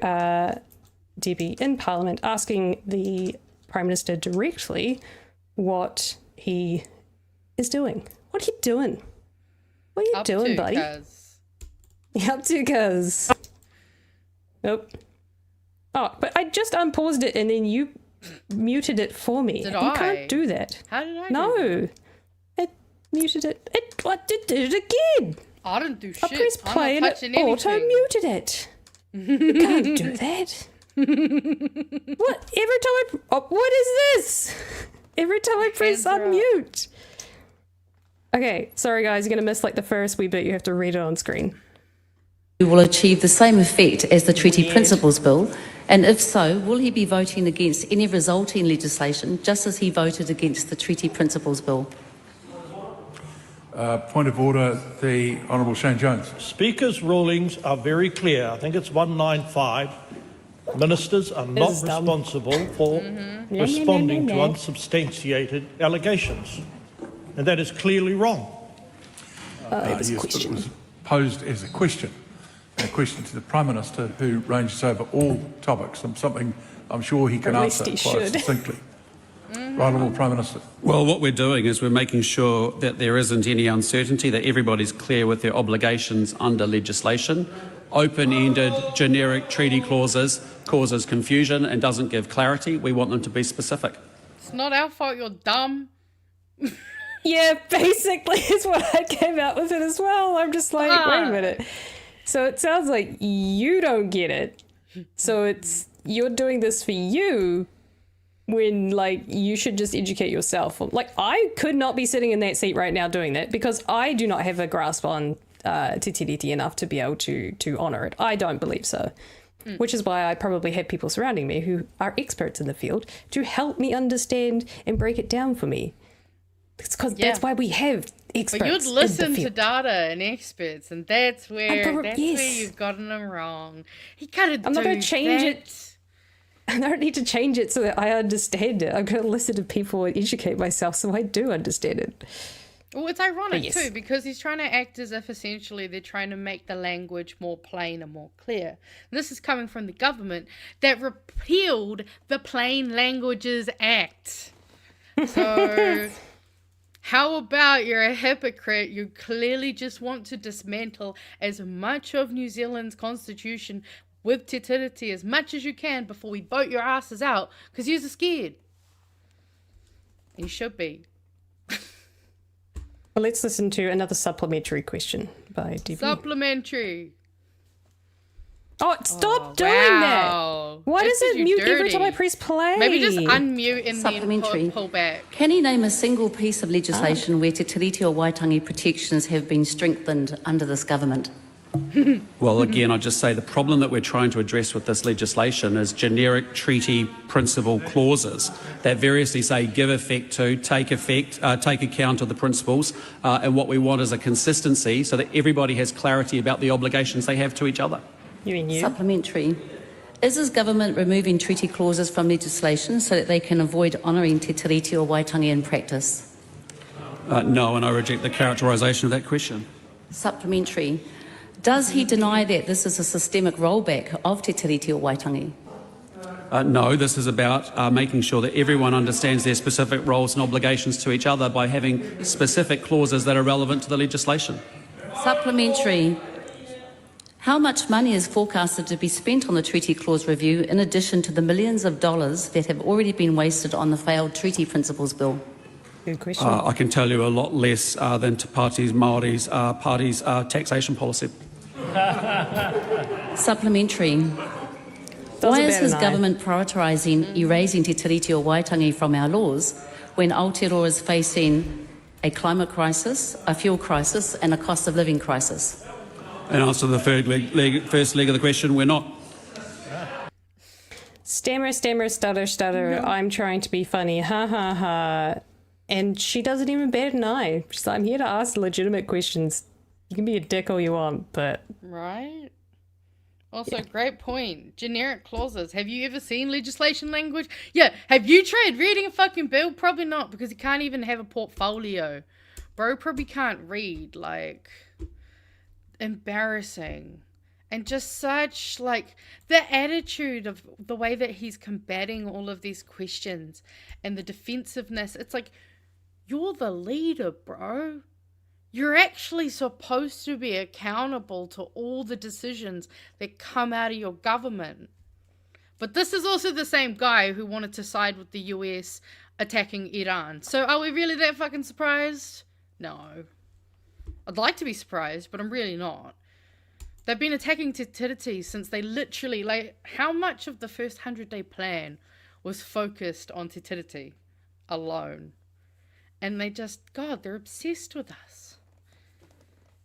Debbie in Parliament asking the Prime Minister directly what he is doing. What are you doing? What are you doing, buddy? You up to, cuz? Nope. Oh, but I just unpaused it and then you muted it for me. Did You can't do that. How did I No. do that? It muted it. I did it again. I didn't do shit. I pressed play I'm and not it touching anything. auto-muted it. You can't do that. What? What is this? Every time I press Hands are up. unmute. Okay, sorry guys, you're going to miss like the first wee bit. You have to read it on screen. Will achieve the same effect as the Treaty Principles Bill, and if so, will he be voting against any resulting legislation just as he voted against the Treaty Principles Bill? Point of order, the Honourable Shane Jones. Speaker's rulings are very clear. I think it's 195. Ministers are not responsible for responding to unsubstantiated allegations. And that is clearly wrong. Yes, but it was posed as a question to the Prime Minister, who ranges over all topics, and something I'm sure he can answer quite succinctly. Right, Honourable Prime Minister. Well, what we're doing is we're making sure that there isn't any uncertainty, that everybody's clear with their obligations under legislation. Open-ended, generic treaty clauses causes confusion and doesn't give clarity. We want them to be specific. It's not our fault you're dumb. Yeah, basically is what I came out with it as well. I'm just like, wait a minute. So it sounds like you don't get it. So you're doing this for you when, like, you should just educate yourself. Like, I could not be sitting in that seat right now doing that because I do not have a grasp on Te Tiriti enough to be able to honour it. I don't believe so. Which is why I probably have people surrounding me who are experts in the field to help me understand and break it down for me. It's because that's why we have experts. But you'd listen to data and experts, and that's where where yes. you've gotten them wrong. He kind of. I'm not going to change it. I don't need to change it so that I understand it. I'm going to listen to people and educate myself so I do understand it. Well, it's ironic yes. too, because he's trying to act as if essentially they're trying to make the language more plain and more clear. And this is coming from the government that repealed the Plain Languages Act. So how about you're a hypocrite? You clearly just want to dismantle as much of New Zealand's constitution with Te Tiriti as much as you can before we vote your asses out, because you're scared. You should be. Well, let's listen to another supplementary question by Debbie. Supplementary. Oh, stop doing that. Why does it mute every time I press play? Maybe just unmute and Supplementary. then pull back. Can he name a single piece of legislation where Te Tiriti o Waitangi protections have been strengthened under this government? Well, again, I'd just say the problem that we're trying to address with this legislation is generic treaty principle clauses that variously say give effect to, take account of the principles, and what we want is a consistency so that everybody has clarity about the obligations they have to each other. Supplementary. Is his government removing treaty clauses from legislation so that they can avoid honouring Te Tiriti o Waitangi in practice? No, and I reject the characterisation of that question. Supplementary. Does he deny that this is a systemic rollback of Te Tiriti o Waitangi? No, this is about making sure that everyone understands their specific roles and obligations to each other by having specific clauses that are relevant to the legislation. Supplementary. How much money is forecasted to be spent on the Treaty Clause review in addition to the millions of dollars that have already been wasted on the failed Treaty Principles Bill? Good question. I can tell you a lot less than Te Pāti Māori's party's taxation policy. Supplementary. Why is his government prioritising erasing Te Tiriti o Waitangi from our laws when Aotearoa is facing a climate crisis, a fuel crisis and a cost of living crisis? And answer the first leg of the question, we're not. Stammer, stutter. No. I'm trying to be funny. Ha, ha, ha. And she does it even better than I. She's like, I'm here to ask legitimate questions. You can be a dick all you want, but... Right? Also, great point. Generic clauses. Have you ever seen legislation language? Yeah. Have you tried reading a fucking bill? Probably not, because you can't even have a portfolio. Bro probably can't read, like... Embarrassing. And just such, like, the attitude of the way that he's combating all of these questions and the defensiveness. It's like, you're the leader, bro. You're actually supposed to be accountable to all the decisions that come out of your government. But this is also the same guy who wanted to side with the US attacking Iran. So are we really that fucking surprised? No. I'd like to be surprised, but I'm really not. They've been attacking Te Tiriti since they literally, like, how much of the first 100-day plan was focused on Te Tiriti alone? And they just, God, they're obsessed with us.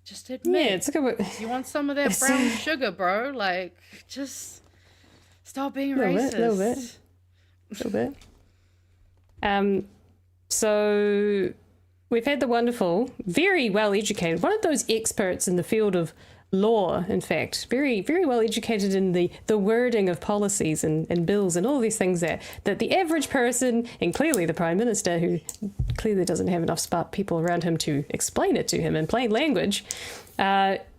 Just admit. Yeah, it's like you want some of that brown sugar, bro? Like, just stop being racist. A little bit. So we've had the wonderful, very well educated, one of those experts in the field of law, in fact, very, very well educated in the wording of policies and bills and all these things that the average person, and clearly the Prime Minister, who clearly doesn't have enough smart people around him to explain it to him in plain language, Tanya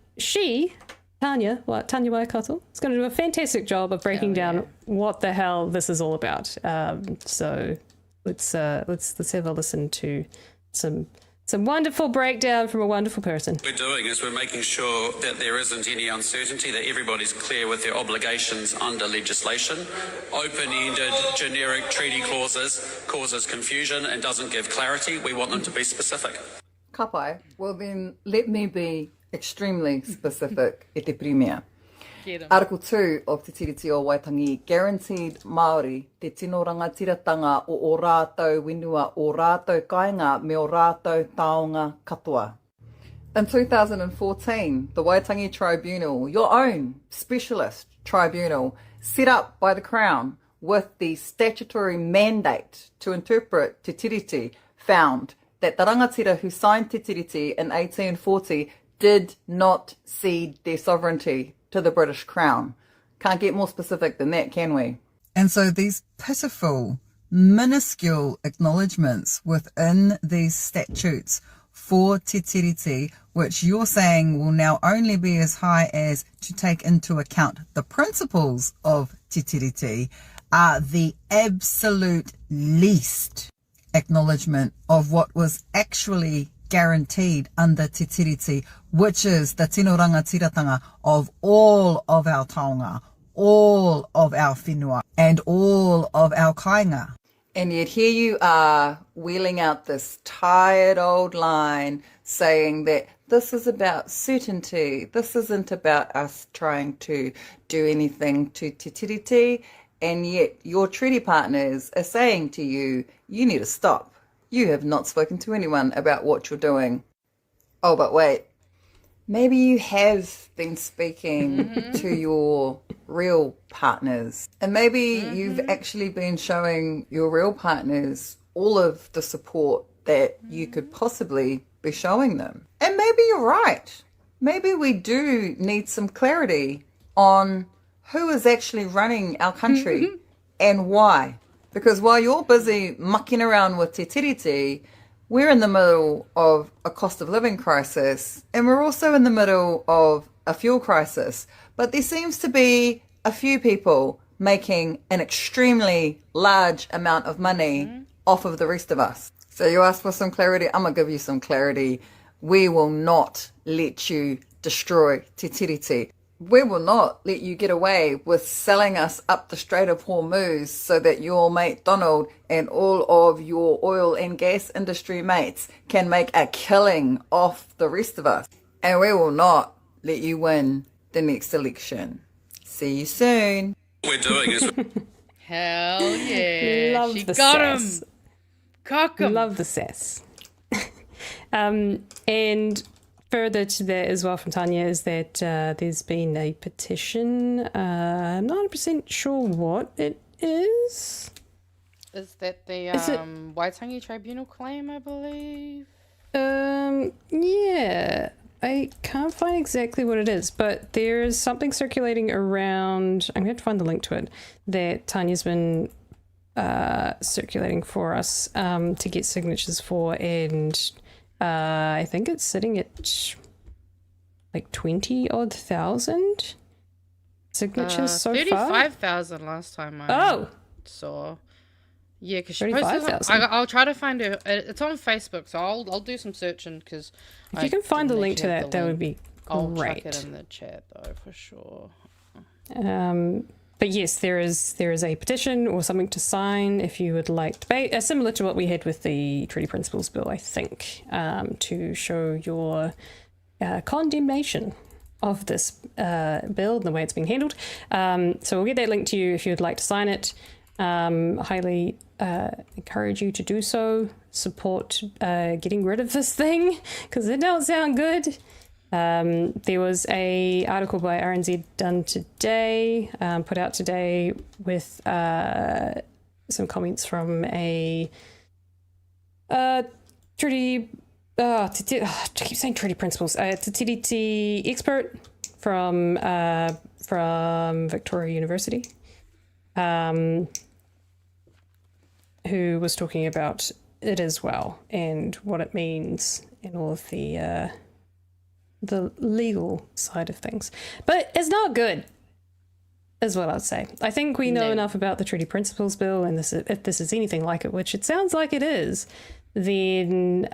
Waikato, is going to do a fantastic job of breaking down what the hell this is all about. So let's have a listen to some wonderful breakdown from a wonderful person. What we're doing is we're making sure that there isn't any uncertainty, that everybody's clear with their obligations under legislation. Open-ended, generic treaty clauses causes confusion and doesn't give clarity. We want them to be specific. Kapai, well then let me be extremely specific e te Premier. Article 2 of Te Tiriti o Waitangi guaranteed Māori te tino rangatiratanga o rātou whenua o rātou kāinga me o rātou taonga katoa. In 2014, the Waitangi Tribunal, your own specialist tribunal, set up by the Crown with the statutory mandate to interpret Te Tiriti, found that the rangatira who signed Te Tiriti in 1840 did not cede their sovereignty to the British Crown. Can't get more specific than that, can we? And so these pitiful, minuscule acknowledgements within these statutes for Te Tiriti, which you're saying will now only be as high as to take into account the principles of Te Tiriti, are the absolute least. acknowledgement of what was actually guaranteed under Te Tiriti, which is the tino rangatiratanga of all of our taonga, all of our whenua, and all of our kāinga. And yet here you are wheeling out this tired old line saying that this is about certainty. This isn't about us trying to do anything to Te Tiriti. And yet your treaty partners are saying to you, you need to stop. You have not spoken to anyone about what you're doing. Oh, but wait. Maybe you have been speaking to your real partners. And maybe you've actually been showing your real partners all of the support that you could possibly be showing them. And maybe you're right. Maybe we do need some clarity on who is actually running our country and why. Because while you're busy mucking around with Te Tiriti, we're in the middle of a cost of living crisis, and we're also in the middle of a fuel crisis. But there seems to be a few people making an extremely large amount of money off of the rest of us. So you ask for some clarity, I'm going to give you some clarity. We will not let you destroy Te Tiriti. We will not let you get away with selling us up the Strait of Hormuz so that your mate Donald and all of your oil and gas industry mates can make a killing off the rest of us. And we will not let you win the next election. See you soon. What we're doing is... Hell yeah. Love she the got sass. him. Cock him. Love the sass. And further to that as well from Tanya is that there's been a petition. I'm not 100% sure what it is. Is that the Waitangi Tribunal claim, I believe? Yeah. I can't find exactly what it is, but there's something circulating around, I'm going to find the link to it, that Tanya's been circulating for us to get signatures for, and I think it's sitting at like 20-odd thousand signatures so far. 35,000 last time I saw. Yeah, because she posted. I'll try to find it. It's on Facebook, so I'll do some searching because if you can find the link to that, that would be great. I'll chuck it in the chat though for sure. But yes, there is a petition or something to sign if you would like to, similar to what we had with the Treaty Principles Bill, I think, to show your condemnation of this bill and the way it's being handled. So we'll get that link to you if you would like to sign it. Highly encourage you to do so. Support getting rid of this thing because it don't sound good. There was a article by RNZ done today, put out today with some comments from a treaty. I keep saying treaty principles. Te Tiriti expert from Victoria University, who was talking about it as well and what it means and all of the legal side of things. But it's not good, is what I'd say. I think we know enough about the Treaty Principles Bill, and if this is anything like it, which it sounds like it is, then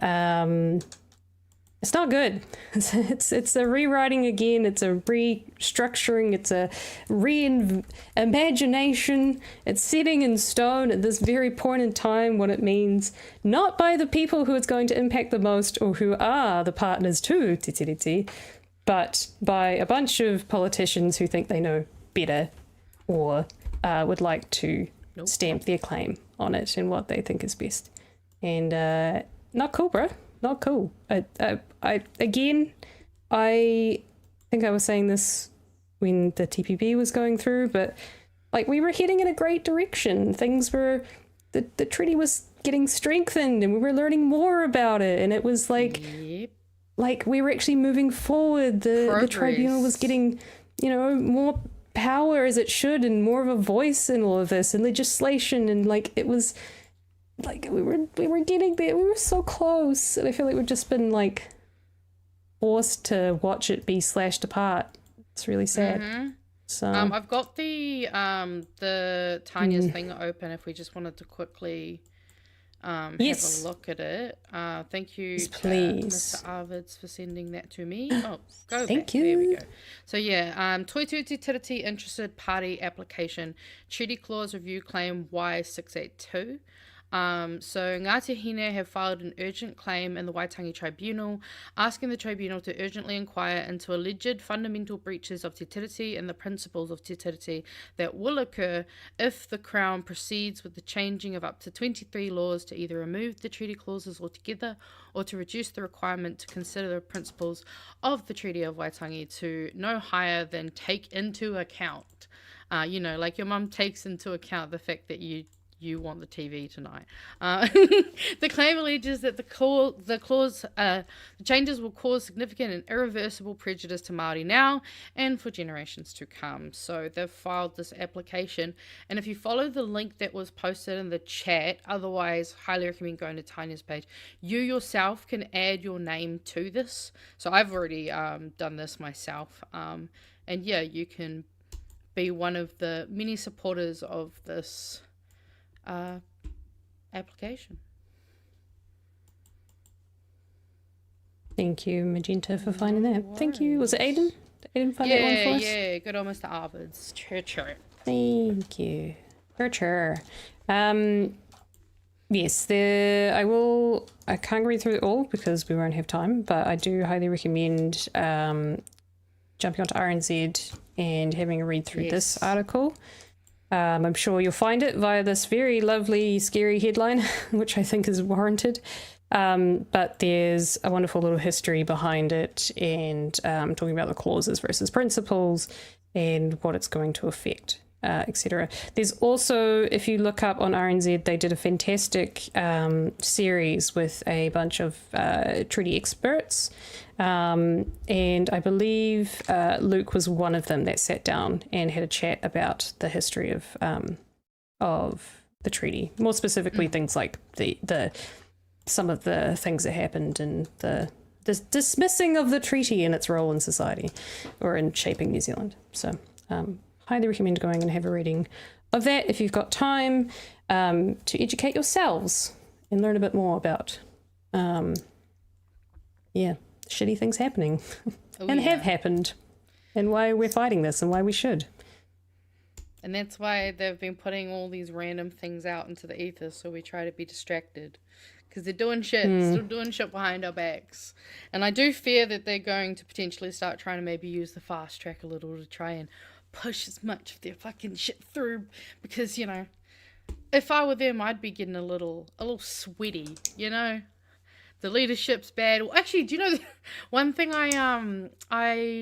it's not good. It's a rewriting again. It's a restructuring. It's a reimagination. It's setting in stone at this very point in time what it means, not by the people who it's going to impact the most or who are the partners to Te Tiriti, but by a bunch of politicians who think they know better or would like to stamp their claim on it and what they think is best. And not cool, bro. Not cool. I think I was saying this when the TPP was going through, but like we were heading in a great direction. Things were, the treaty was getting strengthened and we were learning more about it. And it was like, like we were actually moving forward. The tribunal was getting, more power as it should and more of a voice in all of this and legislation. And like, it was like we were getting there. We were so close, and I feel like we've just been like forced to watch it be slashed apart. It's really sad. Mm-hmm. So I've got the Tanya's thing open. If we just wanted to quickly have a look at it. Thank you to Mr. Arvids for sending that to me. Oh, go Thank back. you. There we go. So yeah, Toitu Te Tiriti Interested Party Application Treaty Clause Review Claim Y682. So Ngāti Hine have filed an urgent claim in the Waitangi Tribunal, asking the tribunal to urgently inquire into alleged fundamental breaches of Te Tiriti and the principles of Te Tiriti that will occur if the Crown proceeds with the changing of up to 23 laws to either remove the treaty clauses altogether or to reduce the requirement to consider the principles of the Treaty of Waitangi to no higher than take into account. Like your mum takes into account the fact that you want the TV tonight. The claim alleges that the changes will cause significant and irreversible prejudice to Māori now and for generations to come. So they've filed this application, and if you follow the link that was posted in the chat, otherwise highly recommend going to Tanya's page, you yourself can add your name to this. So I've already done this myself, and yeah, you can be one of the many supporters of this application. Thank you, Magenta, for finding that. Thank you. Was it Aiden? Did Aiden find that one for us? Yeah, good on Mr. Arvids. Sure. Thank you. Sure. Yes, I can't read through it all because we won't have time, but I do highly recommend jumping onto RNZ and having a read through this article. I'm sure you'll find it via this very lovely, scary headline, which I think is warranted. But there's a wonderful little history behind it and talking about the clauses versus principles and what it's going to affect, etc. There's also, if you look up on RNZ, they did a fantastic series with a bunch of treaty experts. And I believe Luke was one of them that sat down and had a chat about the history of the treaty. More specifically, things like the some of the things that happened and the dismissing of the treaty and its role in society or in shaping New Zealand. So highly recommend going and have a reading of that if you've got time to educate yourselves and learn a bit more about shitty things happening have happened and why we're fighting this and why we should. And that's why they've been putting all these random things out into the ether, so we try to be distracted because they're doing shit, still doing shit behind our backs. And I do fear that they're going to potentially start trying to maybe use the fast track a little to try and push as much of their fucking shit through, because if I were them, I'd be getting a little sweaty, The leadership's bad. Well, actually, do you know one thing I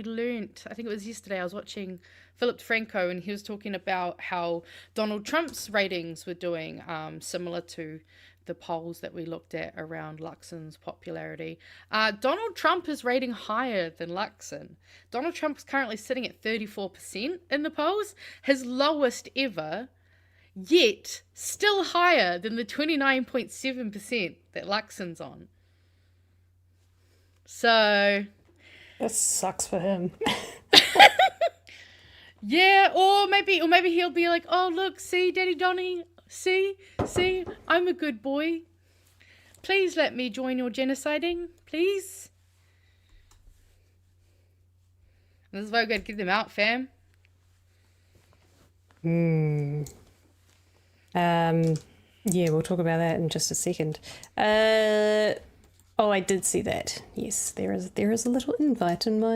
learned? I think it was yesterday. I was watching Philip DeFranco, and he was talking about how Donald Trump's ratings were doing similar to the polls that we looked at around Luxon's popularity. Donald Trump is rating higher than Luxon. Donald Trump is currently sitting at 34% in the polls, his lowest ever, yet still higher than the 29.7% that Luxon's on. So that sucks for him. Yeah, or maybe he'll be like, oh look, see, Daddy Donnie, see, I'm a good boy. Please let me join your genociding, please. This is why we gotta get them out, fam. Yeah, we'll talk about that in just a second. Oh, I did see that. Yes, there is a little invite in my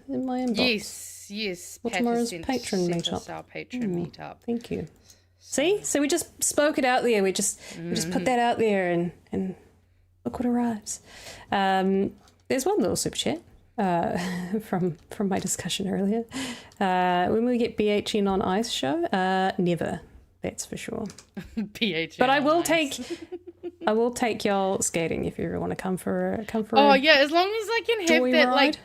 inbox. Yes. For tomorrow's patron meetup. Our patron meetup. Thank you. See, so we just spoke it out there. We just put that out there, and look what arrives. There's one little super chat from my discussion earlier. When we get BHN on Ice show, never. That's for sure. BHN. But I will take y'all skating if you ever want to come for. Oh yeah, as long as I can have that ride. like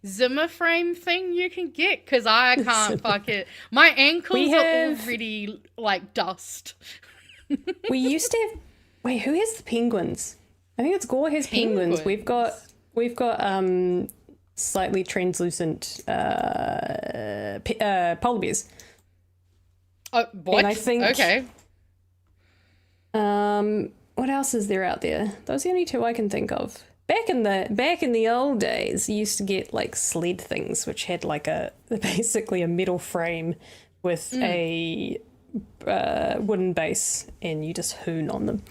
Zimmer frame thing you can get, because I can't fuck it. My ankles are already like dust. We used to have. Wait, who has the penguins? I think it's Gore has penguins. We've got slightly translucent polar bears. Oh, what? And I think okay. what else is there out there? Those are the only two I can think of. Back in the old days, you used to get like sled things, which had like basically a metal frame with a wooden base, and you just hoon on them.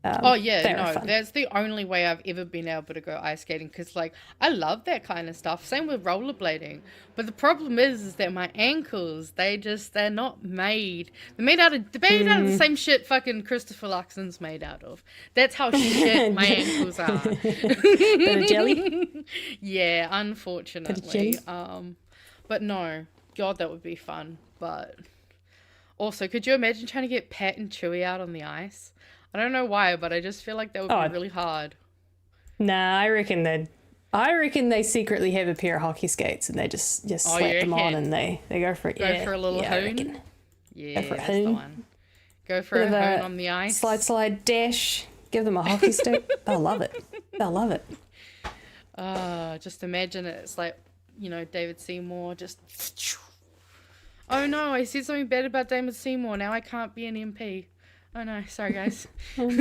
That's the only way I've ever been able to go ice skating, because like I love that kind of stuff. Same with rollerblading, but the problem is that my ankles, they're not made. They're made out of the same shit fucking Christopher Luxon's made out of. That's how shit my ankles are. Bit of jelly. Yeah, unfortunately. But no, God, that would be fun. But also, could you imagine trying to get Pat and Chewie out on the ice? I don't know why, but I just feel like that would be really hard. Nah, I reckon they secretly have a pair of hockey skates and they just slap them on and they go for it. Go for a little hoon. Yeah, that's the one. Go for a hoon on the ice. Slide, dash. Give them a hockey stick. They'll love it. Just imagine it. It's like, David Seymour just... Oh no, I said something bad about David Seymour. Now I can't be an MP. Oh no, sorry guys. The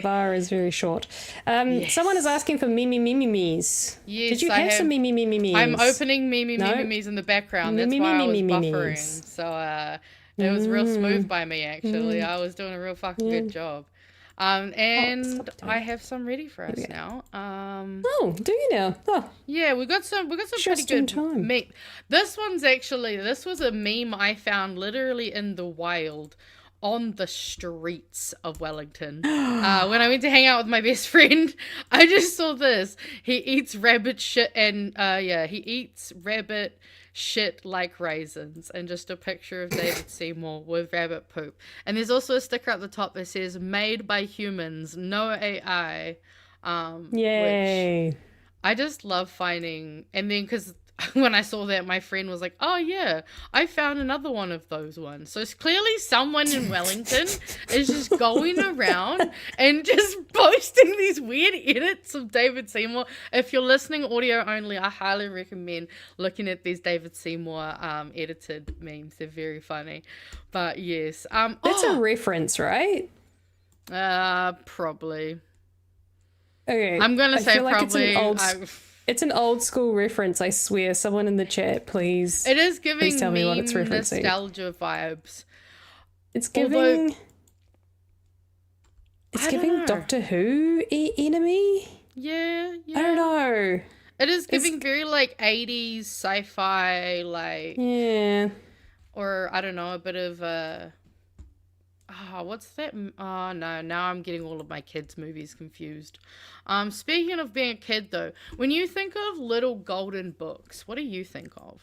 bar is very short. Someone is asking for memes. Yes, Did you have some memes? I'm opening memes in the background. That's why I was buffering. So it was real smooth by me actually. I was doing a real fucking good job. And I have some ready for us now. Do you now? Oh. Yeah, we got some pretty good meme. This was a meme I found literally in the wild on the streets of Wellington. When I went to hang out with my best friend, I just saw this. He eats rabbit shit he eats rabbit shit like raisins, and just a picture of David Seymour with rabbit poop. And there's also a sticker at the top that says "Made by humans, no AI." Yay! Which I just love finding. And then because when I saw that, my friend was like, "Oh yeah, I found another one of those ones." So it's clearly someone in Wellington is just going around and just posting these weird edits of David Seymour. If you're listening audio only, I highly recommend looking at these David Seymour edited memes. They're very funny. But yes, that's a reference, right? Probably. Okay, I'm gonna say probably. It's an old school reference, I swear. Someone in the chat, please. It is giving please tell me what it's referencing. Nostalgia vibes. It's giving... It's giving Doctor Who enemy? Yeah. I don't know. It is giving very, like, 80s sci-fi, like... Yeah. Or, I don't know, a bit of, what's that? Oh, no, now I'm getting all of my kids' movies confused. Speaking of being a kid, though, when you think of little golden books, what do you think of?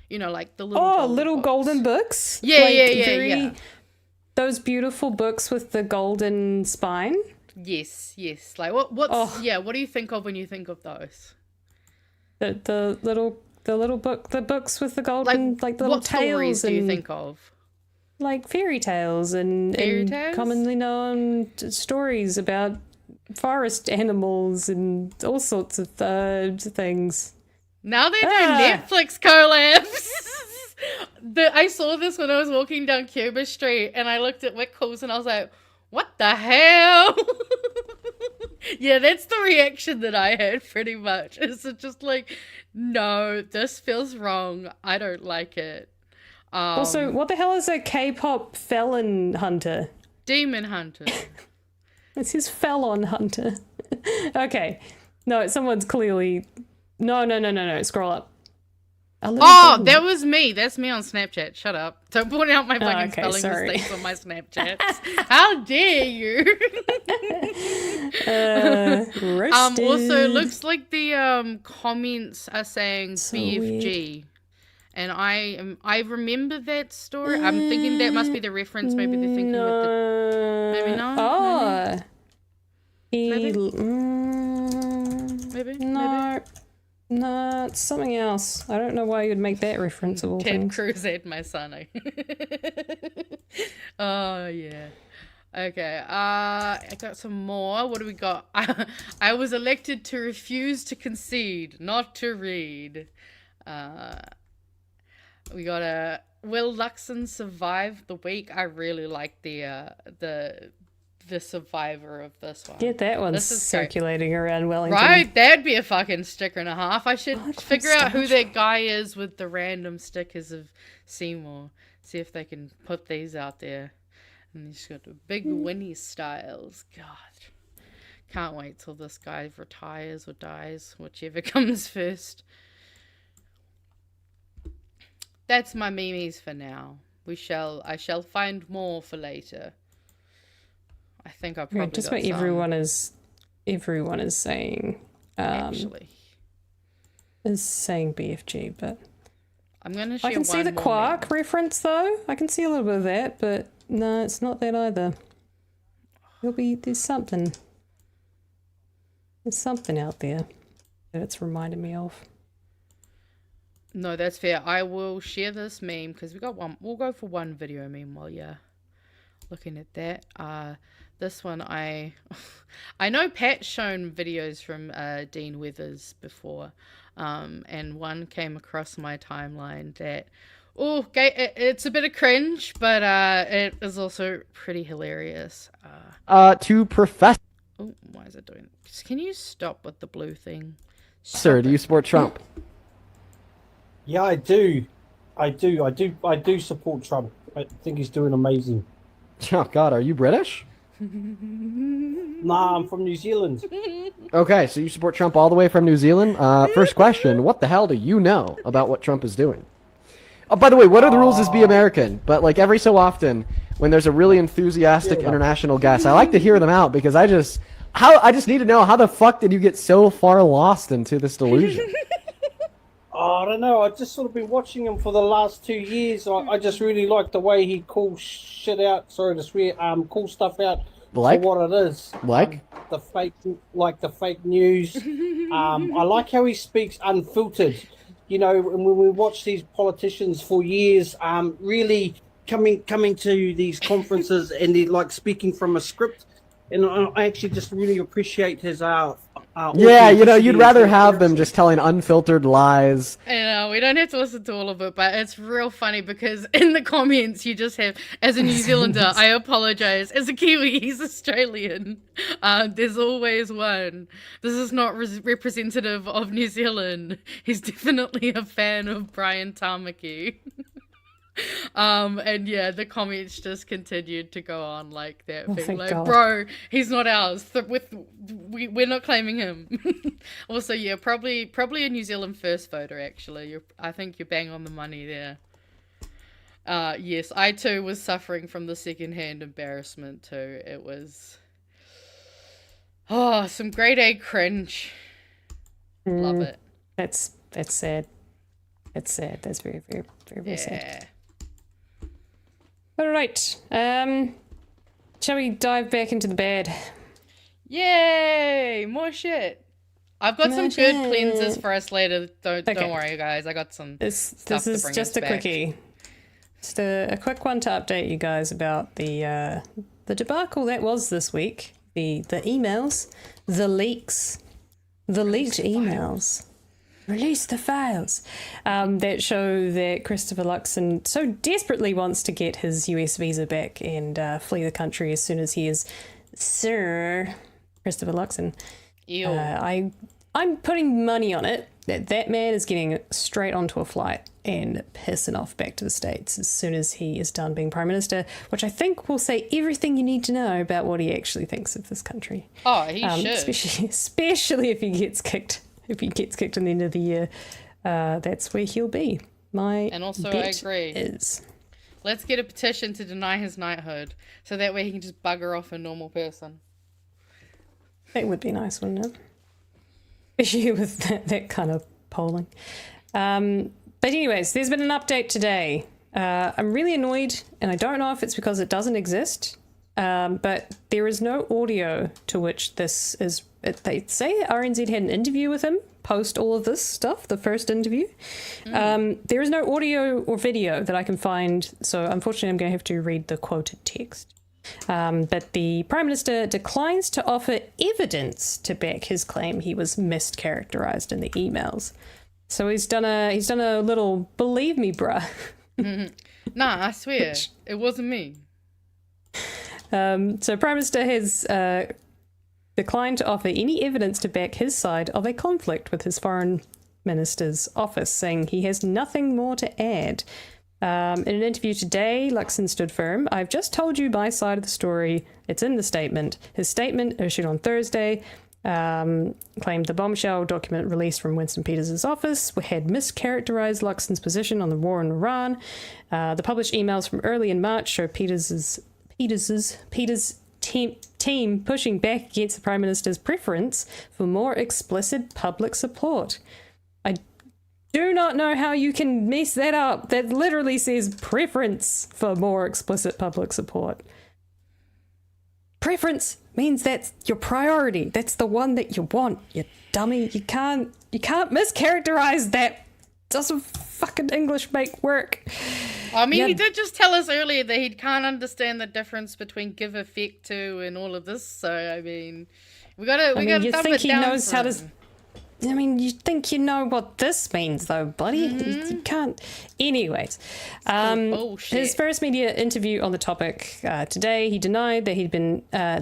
Like the little golden books? Yeah, yeah. Those beautiful books with the golden spine? Yes. Like, what do you think of when you think of those? The books with the golden, like the little what tales. Stories do you think of? Like fairy tales and commonly known stories about forest animals and all sorts of things. Now they're doing Netflix collabs. I saw this when I was walking down Cuba Street and I looked at Wickles and I was like, what the hell? Yeah, that's the reaction that I had pretty much. It's just like, no, this feels wrong. I don't like it. Also, what the hell is a K-pop felon hunter? Demon hunter. It's his felon hunter. Okay. No, someone's clearly... No. Scroll up. That was me. That's me on Snapchat. Shut up. Don't point out my fucking spelling mistakes on my Snapchats. How dare you? Also, it looks like the comments are saying BFG. Weird. And I remember that story. I'm thinking that must be the reference. Maybe they're thinking with the... Maybe not? Oh. Maybe? No, it's something else. I don't know why you'd make that reference of all things. Ted Cruz ate my son. Oh, yeah. Okay, I got some more. What do we got? I was elected to refuse to concede, not to read. We got a Will Luxon survive the week? I really like the survivor of this one. Yeah, that one's circulating around Wellington. Right? That'd be a fucking sticker and a half. I should figure out who that guy is with the random stickers of Seymour. See if they can put these out there. And he's got the big Winnie Styles. God. Can't wait till this guy retires or dies, whichever comes first. That's my memes for now. I shall find more for later. I think I probably just got what everyone is saying. Actually, is saying BFG, but I'm gonna share I can see the Quark reference though. I can see a little bit of that, but no, it's not that either. There's something. There's something out there that it's reminding me of. No, that's fair. I will share this meme because we got one. We'll go for one video meme while you're looking at that. This one I know Pat's shown videos from Dean Weathers before, and one came across my timeline that it's a bit of cringe, but it is also pretty hilarious. To Professor. Oh, why is it doing? Can you stop with the blue thing? Sir, do you support Trump? Yeah, I do. I do support Trump. I think he's doing amazing. Oh God, are you British? Nah, I'm from New Zealand. Okay, so you support Trump all the way from New Zealand? First question, what the hell do you know about what Trump is doing? Oh, by the way, what are the rules is be American? But like every so often, when there's a really enthusiastic international guest, I like to hear them out because I just need to know how the fuck did you get so far lost into this delusion? Oh, I don't know. I've just sort of been watching him for the last 2 years. I just really like the way he calls shit out. Sorry to swear. Calls stuff out for what it is. Like the fake news. I like how he speaks unfiltered. You know, and when we watch these politicians for years, really coming to these conferences and they're like speaking from a script. And I actually just really appreciate his yeah, you know, you'd rather have them just telling unfiltered lies. I know, we don't have to listen to all of it, but it's real funny because in the comments you just have, as a New Zealander, I apologize. As a Kiwi, he's Australian. There's always one. This is not representative of New Zealand. He's definitely a fan of Brian Tamaki. And yeah, the comments just continued to go on like that, being like, God. Bro, he's not ours. We're not claiming him. Also, yeah, probably a New Zealand first voter. Actually, I think you're bang on the money there. Yes, I too was suffering from the secondhand embarrassment too. It was some grade A cringe. Love it. That's sad. It's sad. That's very, very, very, very sad. All right. Shall we dive back into the bed? Yay! More shit. I've got some good cleansers for us later. Don't worry, guys. I got some. This is just a quickie. Just a quick one to update you guys about the debacle that was this week. The emails, the leaks, the leaked emails. Release the files that show that Christopher Luxon so desperately wants to get his US visa back and flee the country as soon as he is Sir Christopher Luxon. I'm putting money on it that man is getting straight onto a flight and pissing off back to the States as soon as he is done being Prime Minister, which I think will say everything you need to know about what he actually thinks of this country. Oh, he should. Especially if he gets kicked. If he gets kicked in the end of the year, that's where he'll be. And also, I agree. Is let's get a petition to deny his knighthood, so that way he can just bugger off a normal person. That would be nice, wouldn't it? Especially with that kind of polling. But anyways, there's been an update today. I'm really annoyed, and I don't know if it's because it doesn't exist, but there is no audio to which this is. They say RNZ had an interview with him post all of this stuff, the first interview. There is no audio or video that I can find, so unfortunately I'm going to have to read the quoted text. But the Prime Minister declines to offer evidence to back his claim he was mischaracterised in the emails. So he's done a little believe me, bruh. Nah, I swear, it wasn't me. So Prime Minister has declined to offer any evidence to back his side of a conflict with his foreign minister's office, saying he has nothing more to add. In an interview today, Luxon stood firm. I've just told you my side of the story. It's in the statement. His statement, issued on Thursday, claimed the bombshell document released from Winston Peters' office had mischaracterised Luxon's position on the war in Iran. The published emails from early in March show Peters' team pushing back against the Prime Minister's preference for more explicit public support. I do not know how you can mess that up. That literally says preference for more explicit public support. Preference means that's your priority. That's the one that you want, you dummy. You can't mischaracterize that. Doesn't fucking English make work. I mean, he did just tell us earlier that he can't understand the difference between give effect to and all of this. So I mean, we gotta dumb it down. You think he knows how to? I mean, you think you know what this means, though, buddy? You can't. Anyways, his first media interview on the topic today, he denied that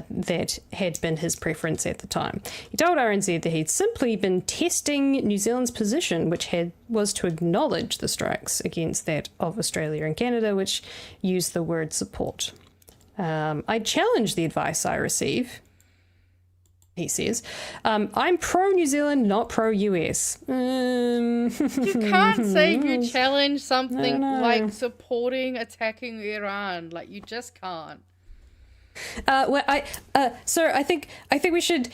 that had been his preference at the time. He told RNZ that he'd simply been testing New Zealand's position, which was to acknowledge the strikes against that of Australia and Canada, which used the word support. I challenge the advice I receive. He says, I'm pro-New Zealand, not pro-US. You can't say you challenge something like supporting attacking Iran. Like, you just can't. Sir, I think we should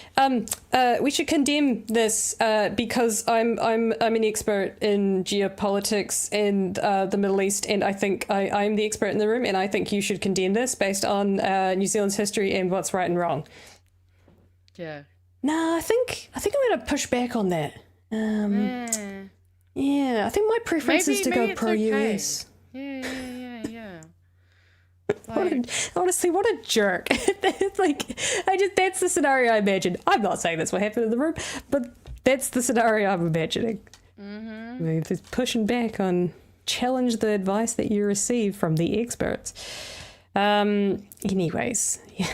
condemn this because I'm an expert in geopolitics and the Middle East, and I think I'm the expert in the room, and I think you should condemn this based on New Zealand's history and what's right and wrong. Yeah. No, I think I'm gonna push back on that. Yeah, I think my preference is to go pro-US. Okay. Yeah. Honestly, what a jerk. It's like, that's the scenario I imagine. I'm not saying that's what happened in the room, but that's the scenario I'm imagining. I mean, he's pushing back on challenge the advice that you receive from the experts. Anyways, yeah.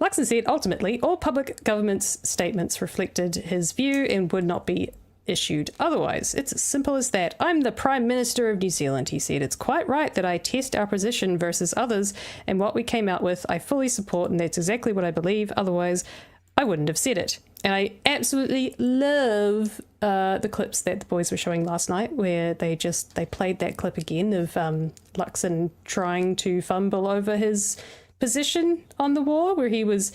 Luxon said, ultimately, all public government's statements reflected his view and would not be issued otherwise. It's as simple as that. I'm the Prime Minister of New Zealand, he said. It's quite right that I test our position versus others, and what we came out with, I fully support, and that's exactly what I believe. Otherwise, I wouldn't have said it. And I absolutely love the clips that the boys were showing last night, where they played that clip again of Luxon trying to fumble over his position on the war, where he was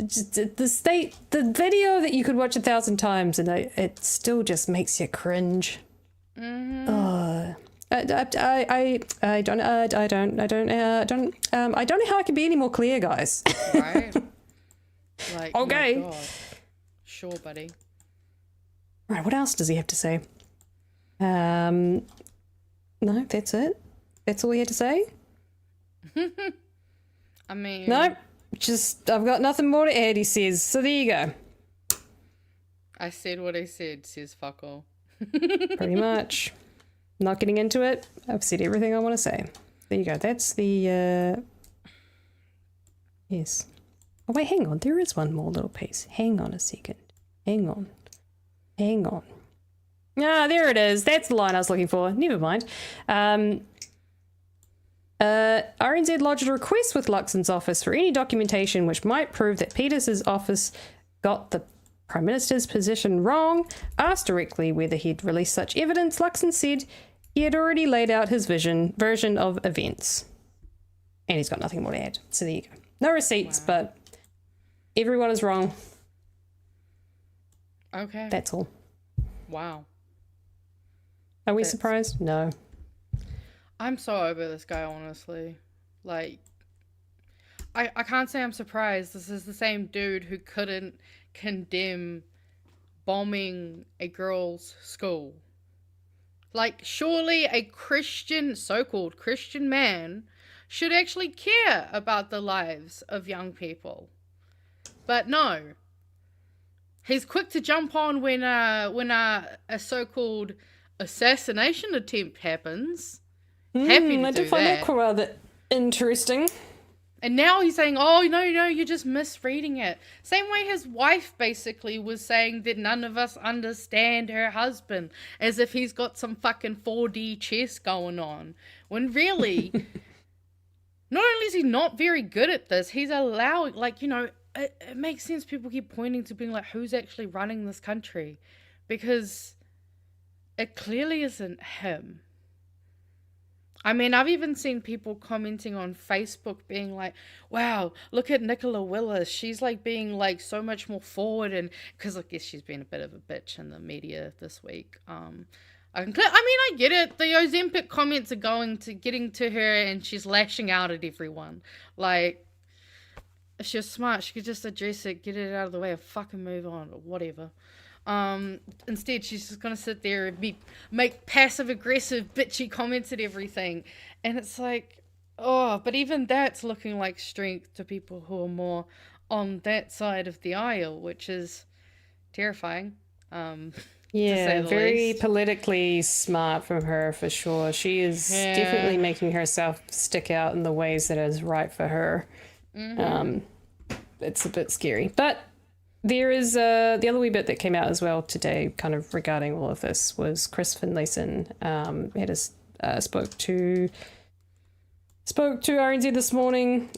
just the video that you could watch 1,000 times and it still just makes you cringe. I don't know how I can be any more clear, guys. Right. Like, okay. Oh my God. Sure, buddy. Right, what else does he have to say? No, that's it. That's all he had to say. I mean... No, I've got nothing more to add, he says. So there you go. I said what I said, says fuck all. Pretty much. Not getting into it. I've said everything I want to say. There you go. That's the... Yes. Oh, wait, hang on. There is one more little piece. Hang on a second. Hang on. Ah, there it is. That's the line I was looking for. Never mind. RNZ lodged a request with Luxon's office for any documentation which might prove that Peters' office got the Prime Minister's position wrong. Asked directly whether he'd released such evidence, Luxon said he had already laid out his version of events. And he's got nothing more to add. So there you go. No receipts, but everyone is wrong. Okay. That's all. Wow. Are we surprised? No. I'm so over this guy, honestly. Like, I can't say I'm surprised. This is the same dude who couldn't condemn bombing a girls' school. Like, surely a Christian, so-called Christian man should actually care about the lives of young people. But no. He's quick to jump on when a so-called assassination attempt happens. Happy to I do did find that. that rather interesting. And now he's saying, oh, no, you're just misreading it. Same way his wife basically was saying that none of us understand her husband, as if he's got some fucking 4D chess going on. When really, not only is he not very good at this, he's allowing, like, you know, it makes sense people keep pointing to being like, who's actually running this country? Because it clearly isn't him. I mean, I've even seen people commenting on Facebook being like, wow, look at Nicola Willis. She's like being like so much more forward. And because I guess she's been a bit of a bitch in the media this week. I get it. The Ozempic comments are getting to her and she's lashing out at everyone. Like, if she was smart, she could just address it, get it out of the way, and fucking move on, or whatever. Instead, she's just gonna sit there and make passive-aggressive, bitchy comments at everything. And it's like, oh, but even that's looking like strength to people who are more on that side of the aisle, which is terrifying. Yeah, very politically smart from her, for sure. She is definitely making herself stick out in the ways that is right for her. It's a bit scary. But there is the other wee bit that came out as well today, kind of regarding all of this, was Chris Finlayson spoke to RNZ this morning,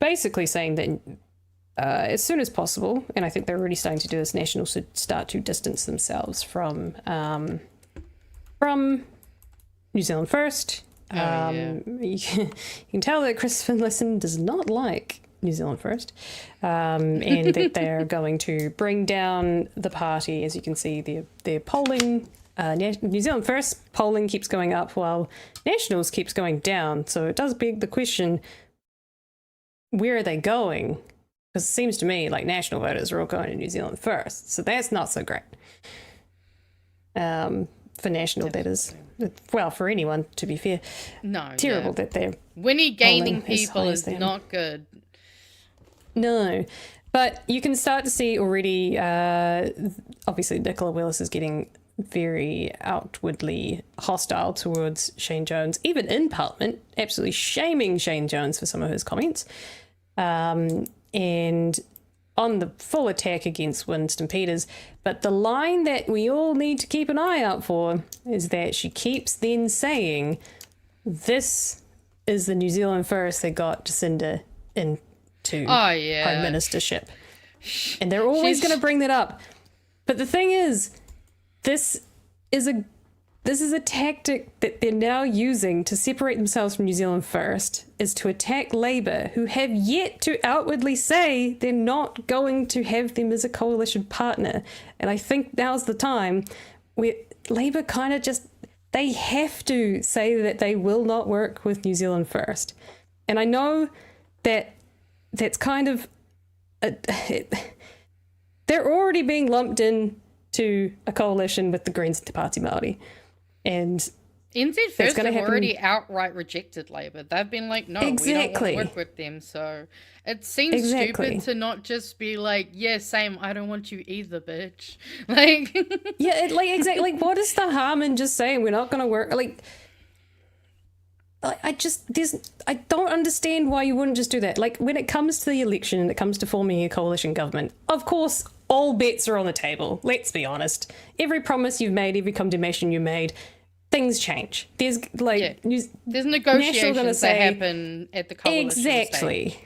basically saying that as soon as possible, and I think they're already starting to do this, Nationals should start to distance themselves from New Zealand First. You can tell that Chris Finlayson does not like New Zealand First, and that they're going to bring down the party. As you can see, their polling, New Zealand First polling keeps going up while Nationals keeps going down. So it does beg the question, where are they going? Because it seems to me like National voters are all going to New Zealand First. So that's not so great. For National, that is. Well, for anyone, to be fair. No. Terrible that they're... Winnie gaining people is not good. No, but you can start to see already, obviously Nicola Willis is getting very outwardly hostile towards Shane Jones, even in Parliament, absolutely shaming Shane Jones for some of his comments, and on the full attack against Winston Peters. But the line that we all need to keep an eye out for is that she keeps then saying, this is the New Zealand First that got Jacinda in to prime ministership, and they're always going to bring that up. But the thing is, this is a tactic that they're now using to separate themselves from New Zealand First, is to attack Labour, who have yet to outwardly say they're not going to have them as a coalition partner. And I think now's the time where Labour kind of just, they have to say that they will not work with New Zealand First. And I know that that's kind of they're already being lumped in to a coalition with the Greens and Te Pāti Māori, and NZ First have already outright rejected Labour. They've been like, no, we don't want to work with them. So it seems stupid to not just be like, yeah, same, I don't want you either, bitch. Like, yeah, exactly. Like, what is the harm in just saying we're not going to work? Like, I don't understand why you wouldn't just do that. Like, when it comes to the election and it comes to forming a coalition government, of course, all bets are on the table. Let's be honest. Every promise you've made, every condemnation you made, things change. There's there's negotiations that happen at the coalition stage.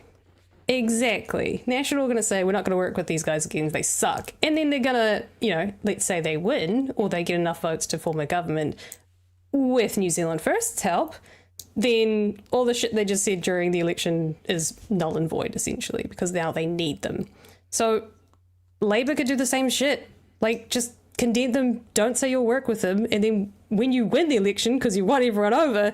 Exactly. National are going to say, we're not going to work with these guys again, they suck. And then they're going to, let's say they win or they get enough votes to form a government with New Zealand First's help, then all the shit they just said during the election is null and void, essentially, because now they need them. So Labour could do the same shit. Like, just condemn them, don't say you'll work with them, and then when you win the election, because you won everyone over,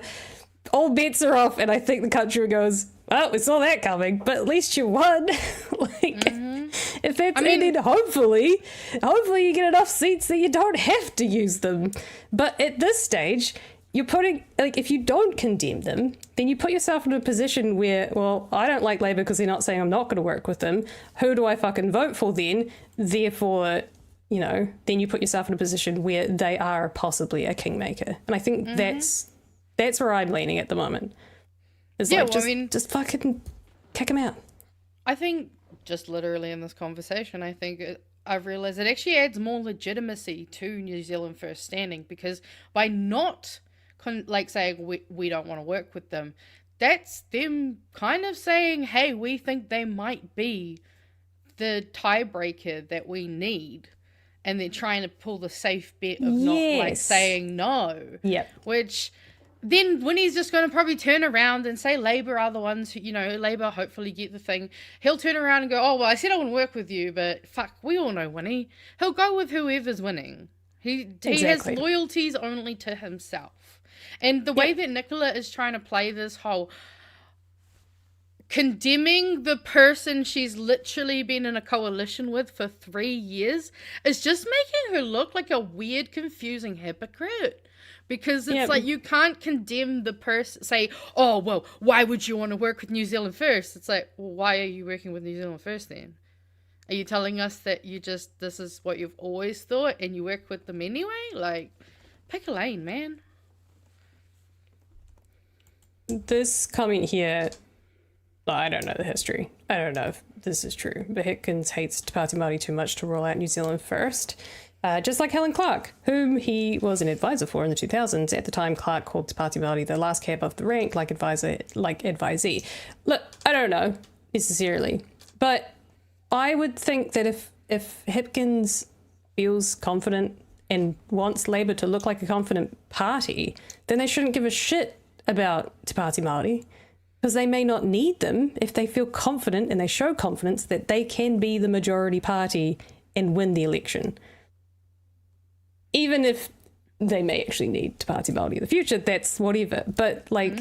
all bets are off, and I think the country goes, well, we saw that coming, but at least you won. If that's then hopefully you get enough seats that you don't have to use them. But at this stage, you're putting, like, if you don't condemn them, then you put yourself in a position where, well, I don't like Labour because they're not saying I'm not going to work with them. Who do I fucking vote for then? Therefore, you know, then you put yourself in a position where they are possibly a kingmaker. And I think that's where I'm leaning at the moment. It's like, just fucking kick them out. I think, just literally in this conversation, I've realised it actually adds more legitimacy to New Zealand First standing, because by not saying we don't want to work with them, that's them kind of saying, hey, we think they might be the tiebreaker that we need, and they're trying to pull the safe bet of not like saying no. Yep. Which then when he's just going to probably turn around and say Labour are the ones who, you know, Labour hopefully get the thing, he'll turn around and go, oh, well, I said I wouldn't work with you, but fuck, we all know Winnie. He'll go with whoever's winning. He has loyalties only to himself. And the way that Nicola is trying to play this whole condemning the person she's literally been in a coalition with for 3 years is just making her look like a weird, confusing hypocrite. Because it's like, you can't condemn the person, say, oh, well, why would you want to work with New Zealand First? It's like, well, why are you working with New Zealand First then? Are you telling us that this is what you've always thought and you work with them anyway? Like, pick a lane, man. This comment here, I don't know the history. I don't know if this is true, but Hipkins hates Te Pāti Māori too much to rule out New Zealand First. Just like Helen Clark, whom he was an advisor for in the 2000s. At the time, Clark called Te Pāti Māori the last cab off the rank, like advisee. Look, I don't know necessarily, but I would think that if Hipkins feels confident and wants Labour to look like a confident party, then they shouldn't give a shit about Te Pāti Māori, because they may not need them if they feel confident and they show confidence that they can be the majority party and win the election. Even if they may actually need Te Pāti Māori in the future, that's whatever. But like,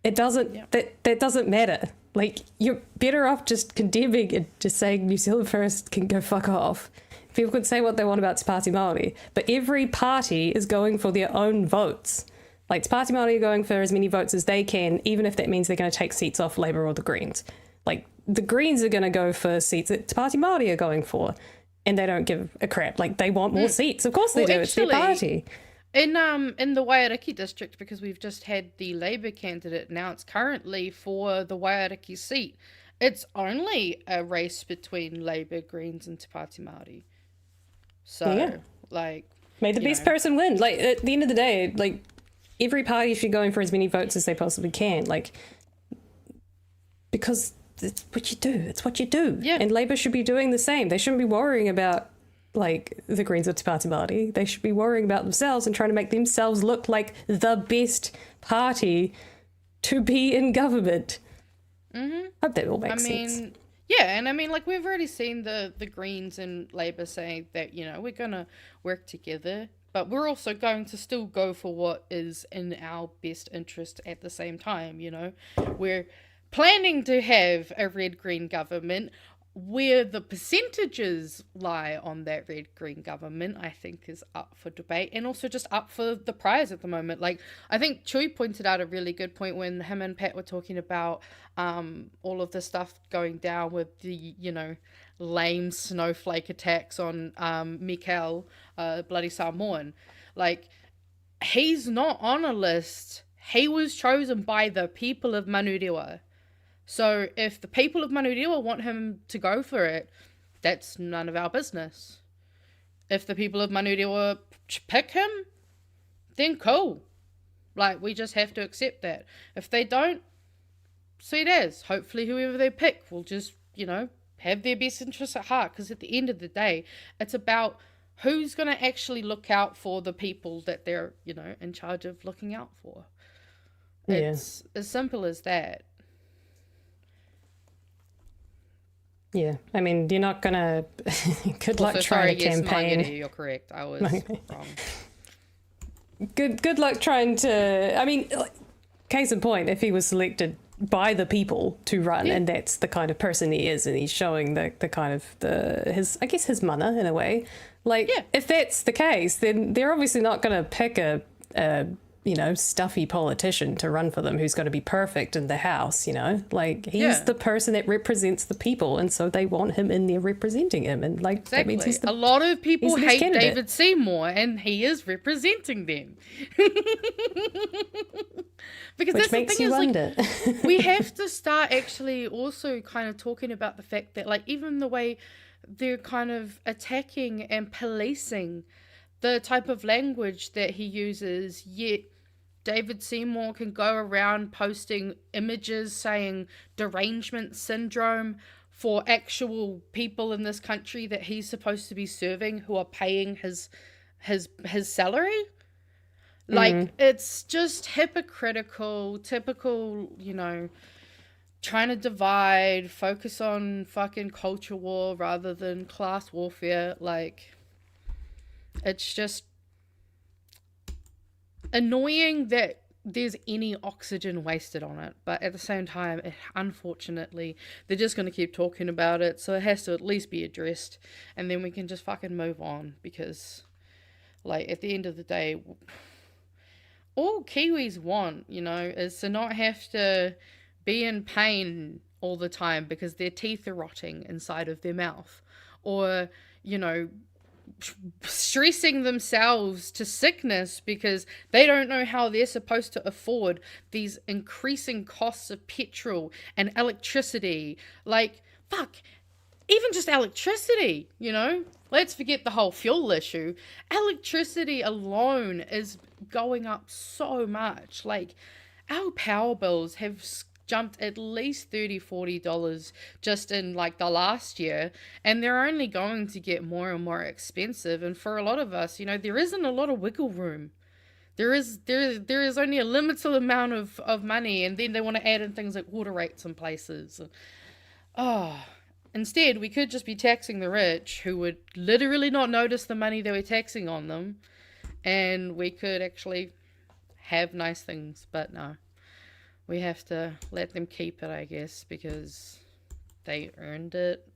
it doesn't, that doesn't matter. Like, you're better off just condemning and just saying New Zealand First can go fuck off. People can say what they want about Te Pāti Māori, but every party is going for their own votes. Like, Te Pāti Māori are going for as many votes as they can, even if that means they're going to take seats off Labour or the Greens. Like, the Greens are going to go for seats that Te Pāti Māori are going for. And they don't give a crap. Like, they want more seats. Of course they do. It's their party. In the Waiariki district, because we've just had the Labour candidate announced currently for the Waiariki seat, it's only a race between Labour, Greens and Te Pāti Māori. So, like... May the best person win. Like, at the end of the day, like, every party should go in for as many votes as they possibly can. Like, because... it's what you do. It's what you do. Yeah. And Labour should be doing the same. They shouldn't be worrying about, like, the Greens or Te Pāti Māori. They should be worrying about themselves and trying to make themselves look like the best party to be in government. Hope that all makes sense. Yeah, and I mean, like, we've already seen the Greens and Labour saying that, you know, we're going to work together, but we're also going to still go for what is in our best interest at the same time, you know. We're planning to have a red-green government. Where the percentages lie on that red-green government, I think, is up for debate, and also just up for the prize at the moment. Like, I think Chui pointed out a really good point when him and Pat were talking about all of the stuff going down with the, you know, lame snowflake attacks on Mikel, bloody Samoan. Like, he's not on a list. He was chosen by the people of Manurewa. So if the people of Manurewa want him to go for it, that's none of our business. If the people of Manurewa pick him, then cool. Like, we just have to accept that. If they don't, see it as. Hopefully whoever they pick will just, you know, have their best interests at heart. Because at the end of the day, it's about who's going to actually look out for the people that they're, you know, in charge of looking out for. It's as simple as that. Yeah, I mean, you're not gonna. Good luck trying to campaign. Yes, you're correct. I was wrong. Good luck trying to. I mean, case in point, if he was selected by the people to run, and that's the kind of person he is, and he's showing the kind of his mana in a way. Like, if that's the case, then they're obviously not going to pick a stuffy politician to run for them who's got to be perfect in the House, Like, he's the person that represents the people, and so they want him in there representing him. And, like, Exactly. that means he's a lot of people hate candidate. David Seymour, and he is representing them. Because Which that's makes the thing you is, wonder. like, we have to start actually also kind of talking about the fact that, like, even the way they're kind of attacking and policing the type of language that he uses, yet David Seymour can go around posting images saying derangement syndrome for actual people in this country that he's supposed to be serving, who are paying his salary. Like, it's just hypocritical, typical, trying to divide, focus on fucking culture war rather than class warfare. Like, it's just annoying that there's any oxygen wasted on it. But at the same time, unfortunately, they're just going to keep talking about it. So it has to at least be addressed. And then we can just fucking move on. Because, like, at the end of the day, all Kiwis want, is to not have to be in pain all the time because their teeth are rotting inside of their mouth. Or, stressing themselves to sickness because they don't know how they're supposed to afford these increasing costs of petrol and electricity. Like, fuck, even just electricity, let's forget the whole fuel issue. Electricity alone is going up so much. Like, our power bills have jumped at least $30-40 just in, like, the last year, and they're only going to get more and more expensive. And for a lot of us, there isn't a lot of wiggle room. There is only a limited amount of money, and then they want to add in things like water rates in places. Instead, we could just be taxing the rich, who would literally not notice the money that we're taxing on them, and we could actually have nice things. But no, we have to let them keep it, I guess, because they earned it.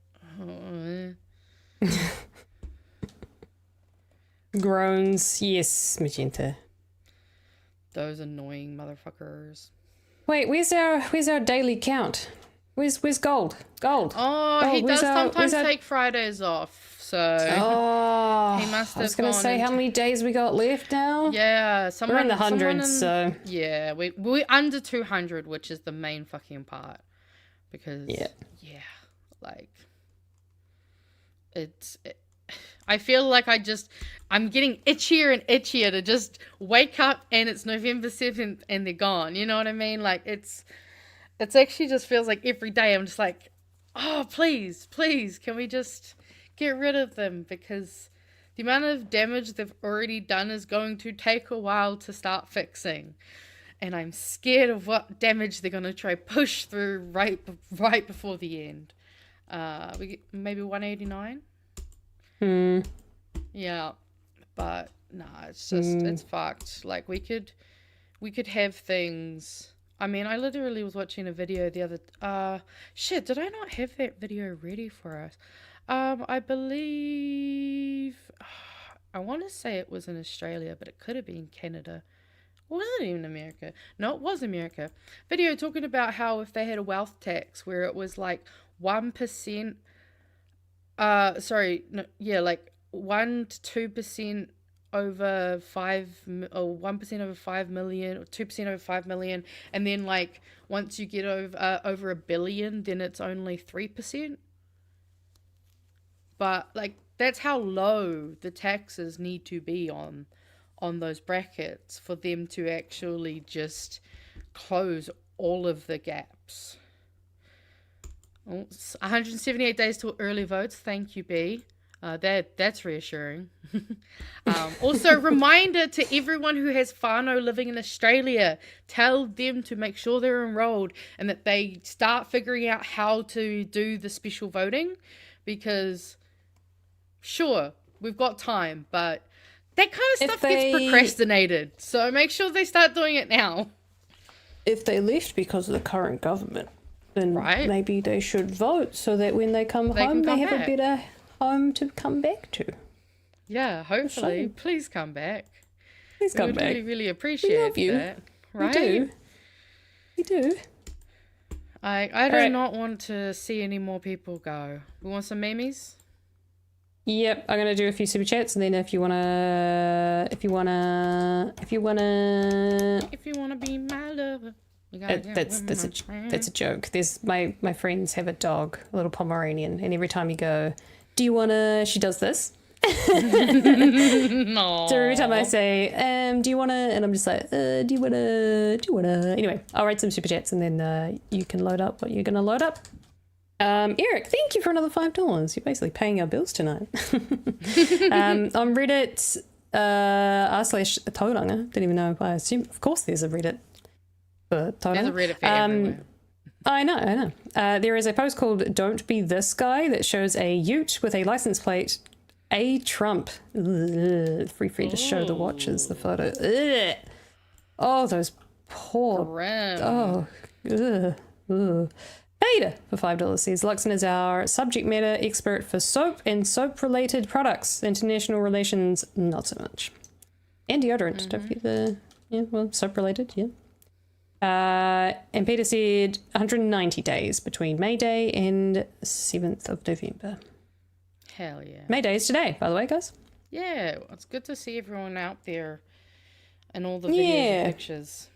Groans, yes, Magenta. Those annoying motherfuckers. Wait, where's our daily count? Where's Gold? Gold. Oh, he does sometimes take Fridays off, so he must have. I was gonna say how many days we got left now. Yeah, we're in the hundreds, so yeah, we're under 200, which is the main fucking part, because like I feel like I'm getting itchier and itchier to just wake up and it's November 7th and they're gone. You know what I mean? Like, it's actually just feels like every day I'm just like, oh, please, can we just get rid of them? Because the amount of damage they've already done is going to take a while to start fixing. And I'm scared of what damage they're going to try push through right before the end. We get maybe 189? Yeah, but nah, it's just, it's fucked. Like, we could have things. I mean, I literally was watching a video the other... shit, did I not have that video ready for us? I believe... I want to say it was in Australia, but it could have been Canada. Or was it even America? No, it was America. Video talking about how if they had a wealth tax where it was like 1%... like 1 to 2% over 5 or 1% over 5 million or 2% over 5 million, and then like once you get over $1 billion, then it's only 3%. But like, that's how low the taxes need to be on those brackets for them to actually just close all of the gaps. 178 days till early votes. Thank you, B. That's reassuring. Also, reminder to everyone who has whānau living in Australia, tell them to make sure they're enrolled and that they start figuring out how to do the special voting, because sure, we've got time, but that kind of stuff gets procrastinated. So make sure they start doing it now. If they left because of the current government, then maybe they should vote so that when they come home, they have a better home to come back to. Yeah, hopefully. Please come back. Please come back. Really, really appreciate that. Right? We do. I do not want to see any more people go. We want some memes? Yep, I'm gonna do a few super chats, and then if you wanna be my lover, that's a joke. There's my friends have a dog, a little Pomeranian, and every time you go, do you wanna? She does this. No. So every time I say, do you wanna? And I'm just like, do you wanna? Anyway, I'll write some super chats, and then you can load up what you're gonna load up. Eric, thank you for another $5. You're basically paying our bills tonight. On Reddit, r/Tauranga, didn't even know if I assume. Of course, there's a Reddit for Tauranga. There's a Reddit for everywhere. I know. There is a post called "Don't Be This Guy" that shows a ute with a license plate. A Trump. Ugh. Free to show the watchers the photo. Ugh. Oh, those poor. Oh. Ugh. Beta for $5 says Luxon is our subject matter expert for soap and soap-related products. International relations, not so much. And deodorant. Don't forget soap-related. Yeah. And Peter said 190 days between May Day and 7th of November. Hell yeah. May Day is today, by the way, guys. Yeah, it's good to see everyone out there and all the videos and pictures.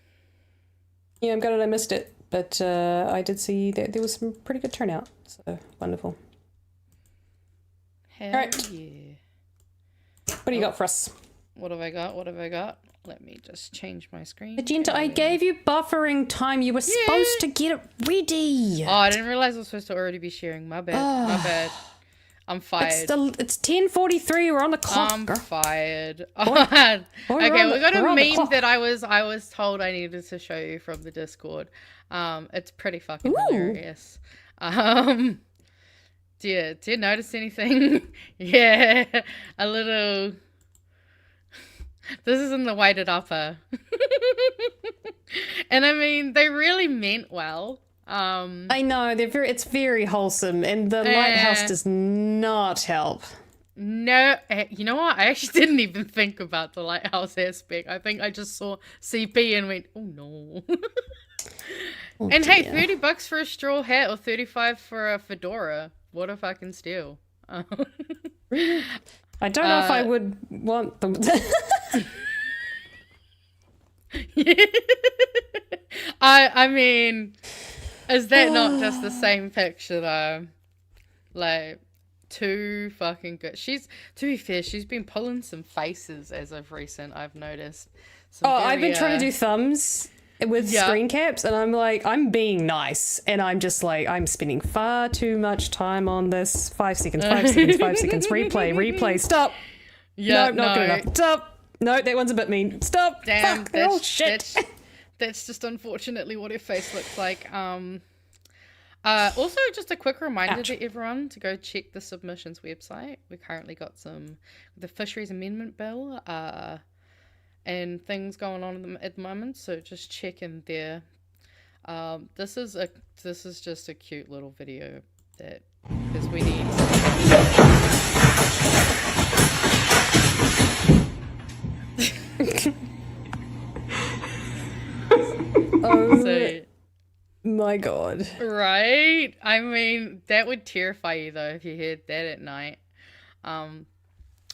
Yeah, I'm glad I missed it, but I did see that there was some pretty good turnout, so wonderful. Hell yeah. What do you got for us? What have I got? Let me just change my screen. Magenta, I gave you buffering time. You were supposed to get it ready. Oh, I didn't realize I was supposed to already be sharing. My bad. I'm fired. It's 10:43. We're on the clock. I'm fired. Okay, we got a meme that I was told I needed to show you from the Discord. It's pretty fucking hilarious. Do you notice anything? Yeah, a little. This is in the weighted upper. And I mean, they really meant well. I know it's very wholesome, and the lighthouse does not help. No, you know what? I actually didn't even think about the lighthouse aspect. I think I just saw CP and went, oh no. And dear. Hey, $30 for a straw hat or $35 for a fedora. What if I can steal? I don't know if I would want them. I mean, is that not just the same picture though? Like, too fucking good. To be fair, she's been pulling some faces as of recent, I've noticed. I've been trying to do thumbs with screen caps, and I'm like, I'm being nice, and I'm just like, I'm spending far too much time on this. 5 seconds, 5 seconds, 5 seconds, replay, stop. Yeah, no, not good enough. Stop. No, that one's a bit mean. Stop. Damn, fuck. Shit. That's just unfortunately what her face looks like. Also, just a quick reminder to everyone to go check the submissions website. We currently got the Fisheries Amendment Bill, and things going on at the moment. So just check in there. This is just a cute little video because we need. My God. Right? I mean, that would terrify you though if you heard that at night. And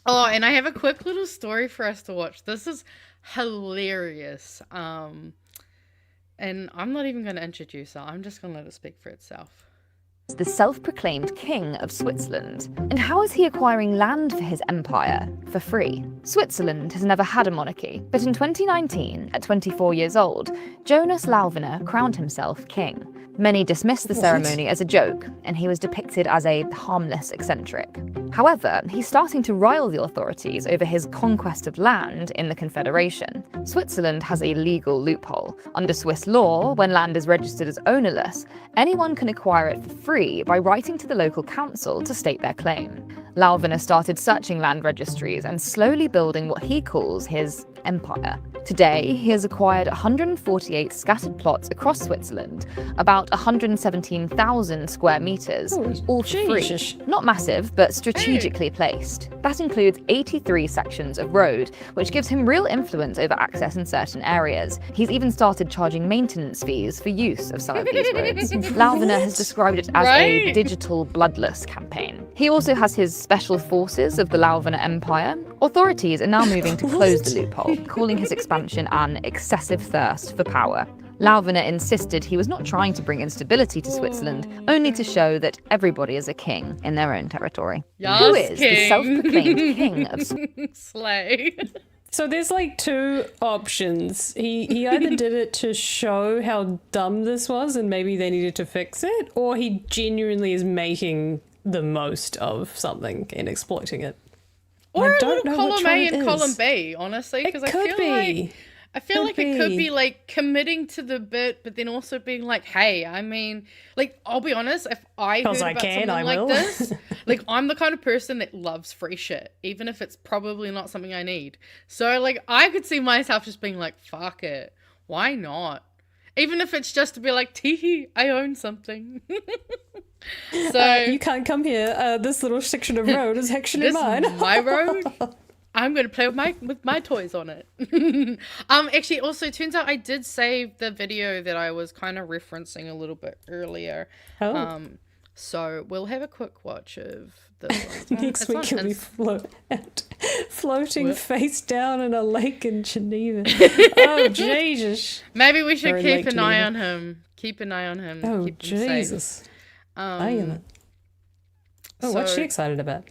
I have a quick little story for us to watch. This is hilarious. And I'm not even going to introduce her. I'm just going to let it speak for itself. The self-proclaimed king of Switzerland. And how is he acquiring land for his empire for free? Switzerland has never had a monarchy, but in 2019, at 24 years old, Jonas Lauvner crowned himself king. Many dismissed the ceremony as a joke, and he was depicted as a harmless eccentric. However, he's starting to rile the authorities over his conquest of land in the Confederation. Switzerland has a legal loophole. Under Swiss law, when land is registered as ownerless, anyone can acquire it for free by writing to the local council to state their claim. Lauvner started searching land registries and slowly building what he calls his empire. Today, he has acquired 148 scattered plots across Switzerland, about 117,000 square metres, all for free. Not massive, but strategically placed. That includes 83 sections of road, which gives him real influence over access in certain areas. He's even started charging maintenance fees for use of some of these roads. Lauvner has described it as a digital bloodless campaign. He also has his special forces of the Lauvner Empire. Authorities are now moving to close the loophole, calling his expansion an excessive thirst for power. Lauvner insisted he was not trying to bring instability to Switzerland, only to show that everybody is a king in their own territory. Who is the self-proclaimed king of Slay? So there's like two options. He either did it to show how dumb this was and maybe they needed to fix it, or he genuinely is making the most of something and exploiting it. Or a little column A and column B, honestly, because I feel like it could be like committing to the bit, but then also being like, hey, I mean, like, I'll be honest, if I heard about something like this, like, I'm the kind of person that loves free shit, even if it's probably not something I need. So, like, I could see myself just being like, fuck it. Why not? Even if it's just to be like, tee, I own something. So you can't come here. This little section of road is actually mine. My road. I'm going to play with my toys on it. Actually, also, it turns out I did save the video that I was kind of referencing a little bit earlier. So we'll have a quick watch of this one. Next week you'll be floating face down in a lake in Geneva. Oh, Jesus. Maybe we should keep an eye on him. Keep an eye on him. Oh, keep him Jesus. safe. What's she excited about?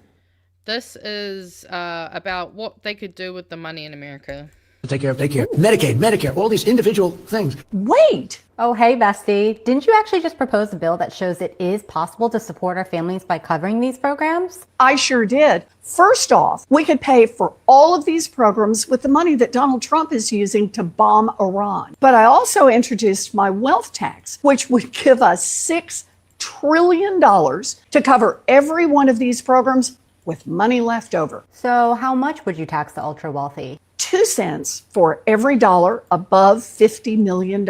This is about what they could do with the money in America. Take care of daycare, Medicaid, Medicare, all these individual things. Wait! Oh, hey, bestie. Didn't you actually just propose a bill that shows it is possible to support our families by covering these programs? I sure did. First off, we could pay for all of these programs with the money that Donald Trump is using to bomb Iran. But I also introduced my wealth tax, which would give us $6 trillion to cover every one of these programs with money left over. So how much would you tax the ultra wealthy? 2 cents for every dollar above $50 million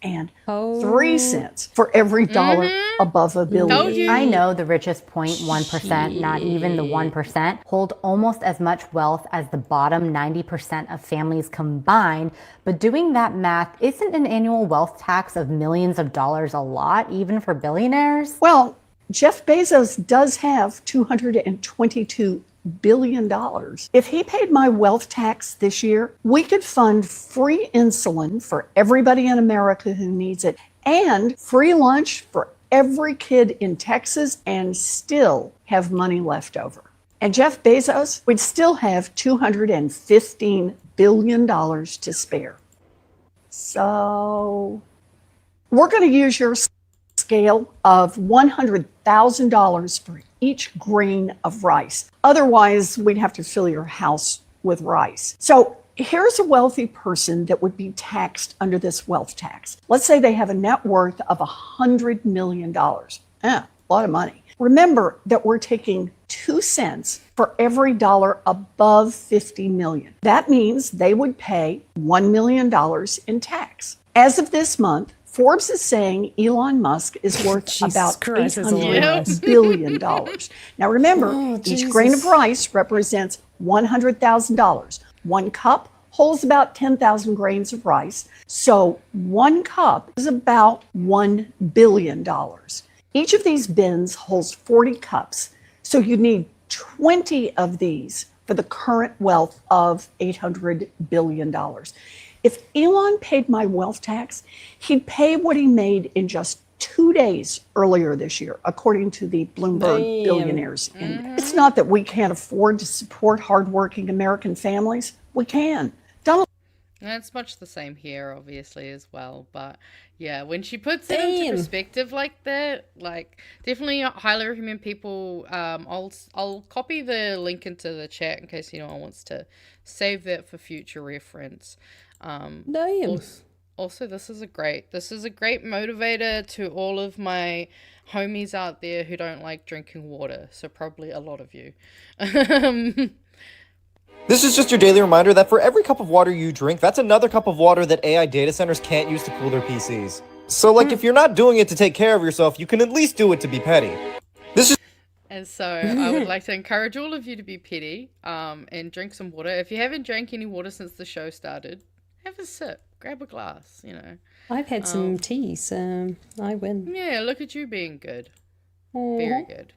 and 3 cents for every dollar above $1 billion. I know the richest 0.1%, not even the 1%, hold almost as much wealth as the bottom 90% of families combined. But doing that math, isn't an annual wealth tax of millions of dollars a lot, even for billionaires? Well, Jeff Bezos does have $222 billion. If he paid my wealth tax this year, we could fund free insulin for everybody in America who needs it and free lunch for every kid in Texas and still have money left over. And Jeff Bezos would still have $215 billion to spare. So we're going to use your scale of $100,000 for each grain of rice. Otherwise, we'd have to fill your house with rice. So here's a wealthy person that would be taxed under this wealth tax. Let's say they have a net worth of $100 million. A lot of money. Remember that we're taking 2 cents for every dollar above 50 million. That means they would pay $1 million in tax. As of this month, Forbes is saying Elon Musk is worth about $800 billion. Now remember, each grain of rice represents $100,000. 1 cup holds about 10,000 grains of rice. So 1 cup is about $1 billion. Each of these bins holds 40 cups. So you need 20 of these for the current wealth of $800 billion. If Elon paid my wealth tax, he'd pay what he made in just 2 days earlier this year, according to the Bloomberg Billionaires Index. It's not that we can't afford to support hardworking American families. We can. It's much the same here, obviously, as well. But yeah, when she puts it into perspective like that, like, definitely highly recommend people. I'll copy the link into the chat in case anyone wants to save that for future reference. Also, this is a great motivator to all of my homies out there who don't like drinking water. So probably a lot of you. This is just your daily reminder that for every cup of water you drink, that's another cup of water that AI data centers can't use to cool their PCs. So, like, if you're not doing it to take care of yourself, you can at least do it to be petty. This is... And so I would like to encourage all of you to be petty, and drink some water. If you haven't drank any water since the show started, have a sip, grab a glass, you know. I've had some tea, so I win. Yeah, look at you being good. Very good.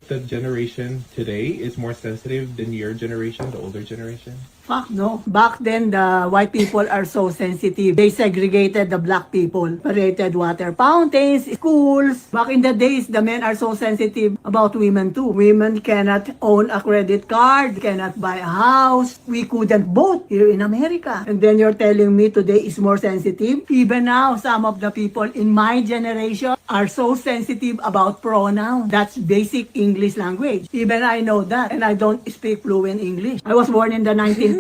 The generation today is more sensitive than your generation, the older generation? Fuck no. Back then, the white people are so sensitive. They segregated the black people, separated water fountains, schools. Back in the days, the men are so sensitive about women too. Women cannot own a credit card, cannot buy a house. We couldn't vote here in America. And then you're telling me today is more sensitive? Even now, some of the people in my generation are so sensitive about pronouns. That's basic English language. Even I know that, and I don't speak fluent English. I was born in the 1950s.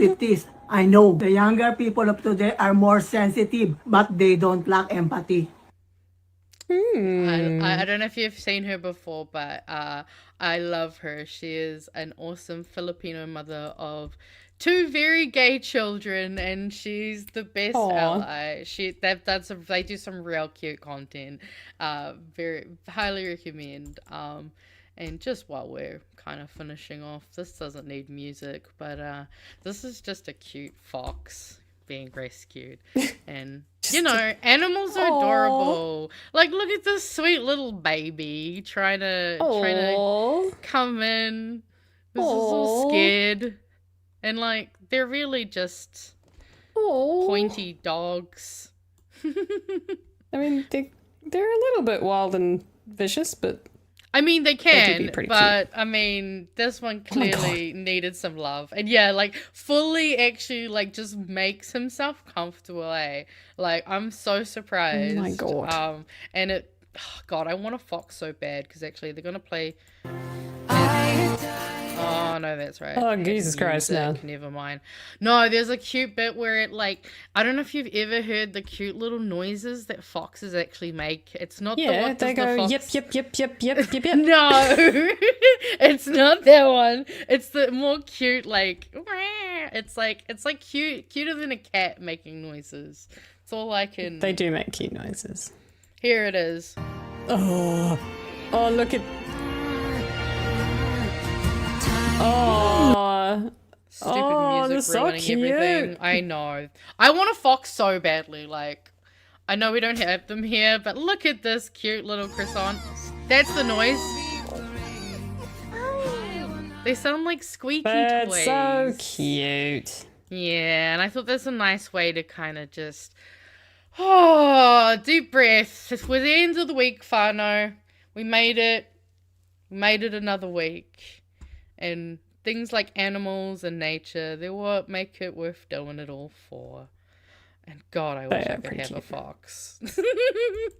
I know the younger people of today are more sensitive, but they don't lack empathy. I don't know if you've seen her before, but I love her. She is an awesome Filipino mother of 2 very gay children, and she's the best ally. They do some real cute content. Very highly recommend. And just while we're kind of finishing off, this doesn't need music, but this is just a cute fox being rescued. And, you know, animals are adorable. Like, look at this sweet little baby trying to come in. This is all scared. And, like, they're really just pointy dogs. I mean, they're a little bit wild and vicious, but... I mean, they can, but cute. I mean, this one clearly needed some love. And yeah, like, fully actually, like, just makes himself comfortable, eh? Like, I'm so surprised. Oh my God. And it, God, I want a fox so bad, because actually they're going to play... Oh, no, that's right. Oh, Jesus Christ, no. Never mind. No, there's a cute bit where it, like, I don't know if you've ever heard the cute little noises that foxes actually make. It's not the one they go, yip, yip, yip, yip, yip, yip, yip. No, it's not that one. It's the more cute, like, it's like cuter than a cat making noises. It's all I can... They do make cute noises. Here it is. Oh, look at... Oh, stupid music ruining everything. I know. I want a fox so badly. Like, I know we don't have them here, but look at this cute little croissant. That's the noise. They sound like squeaky toys. So cute. Yeah, and I thought that's a nice way to kind of just... Oh, deep breath. It was the end of the week, whānau. We made it. We made it another week. And things like animals and nature, they're what make it worth doing it all for. And God, I wish I could have a fox.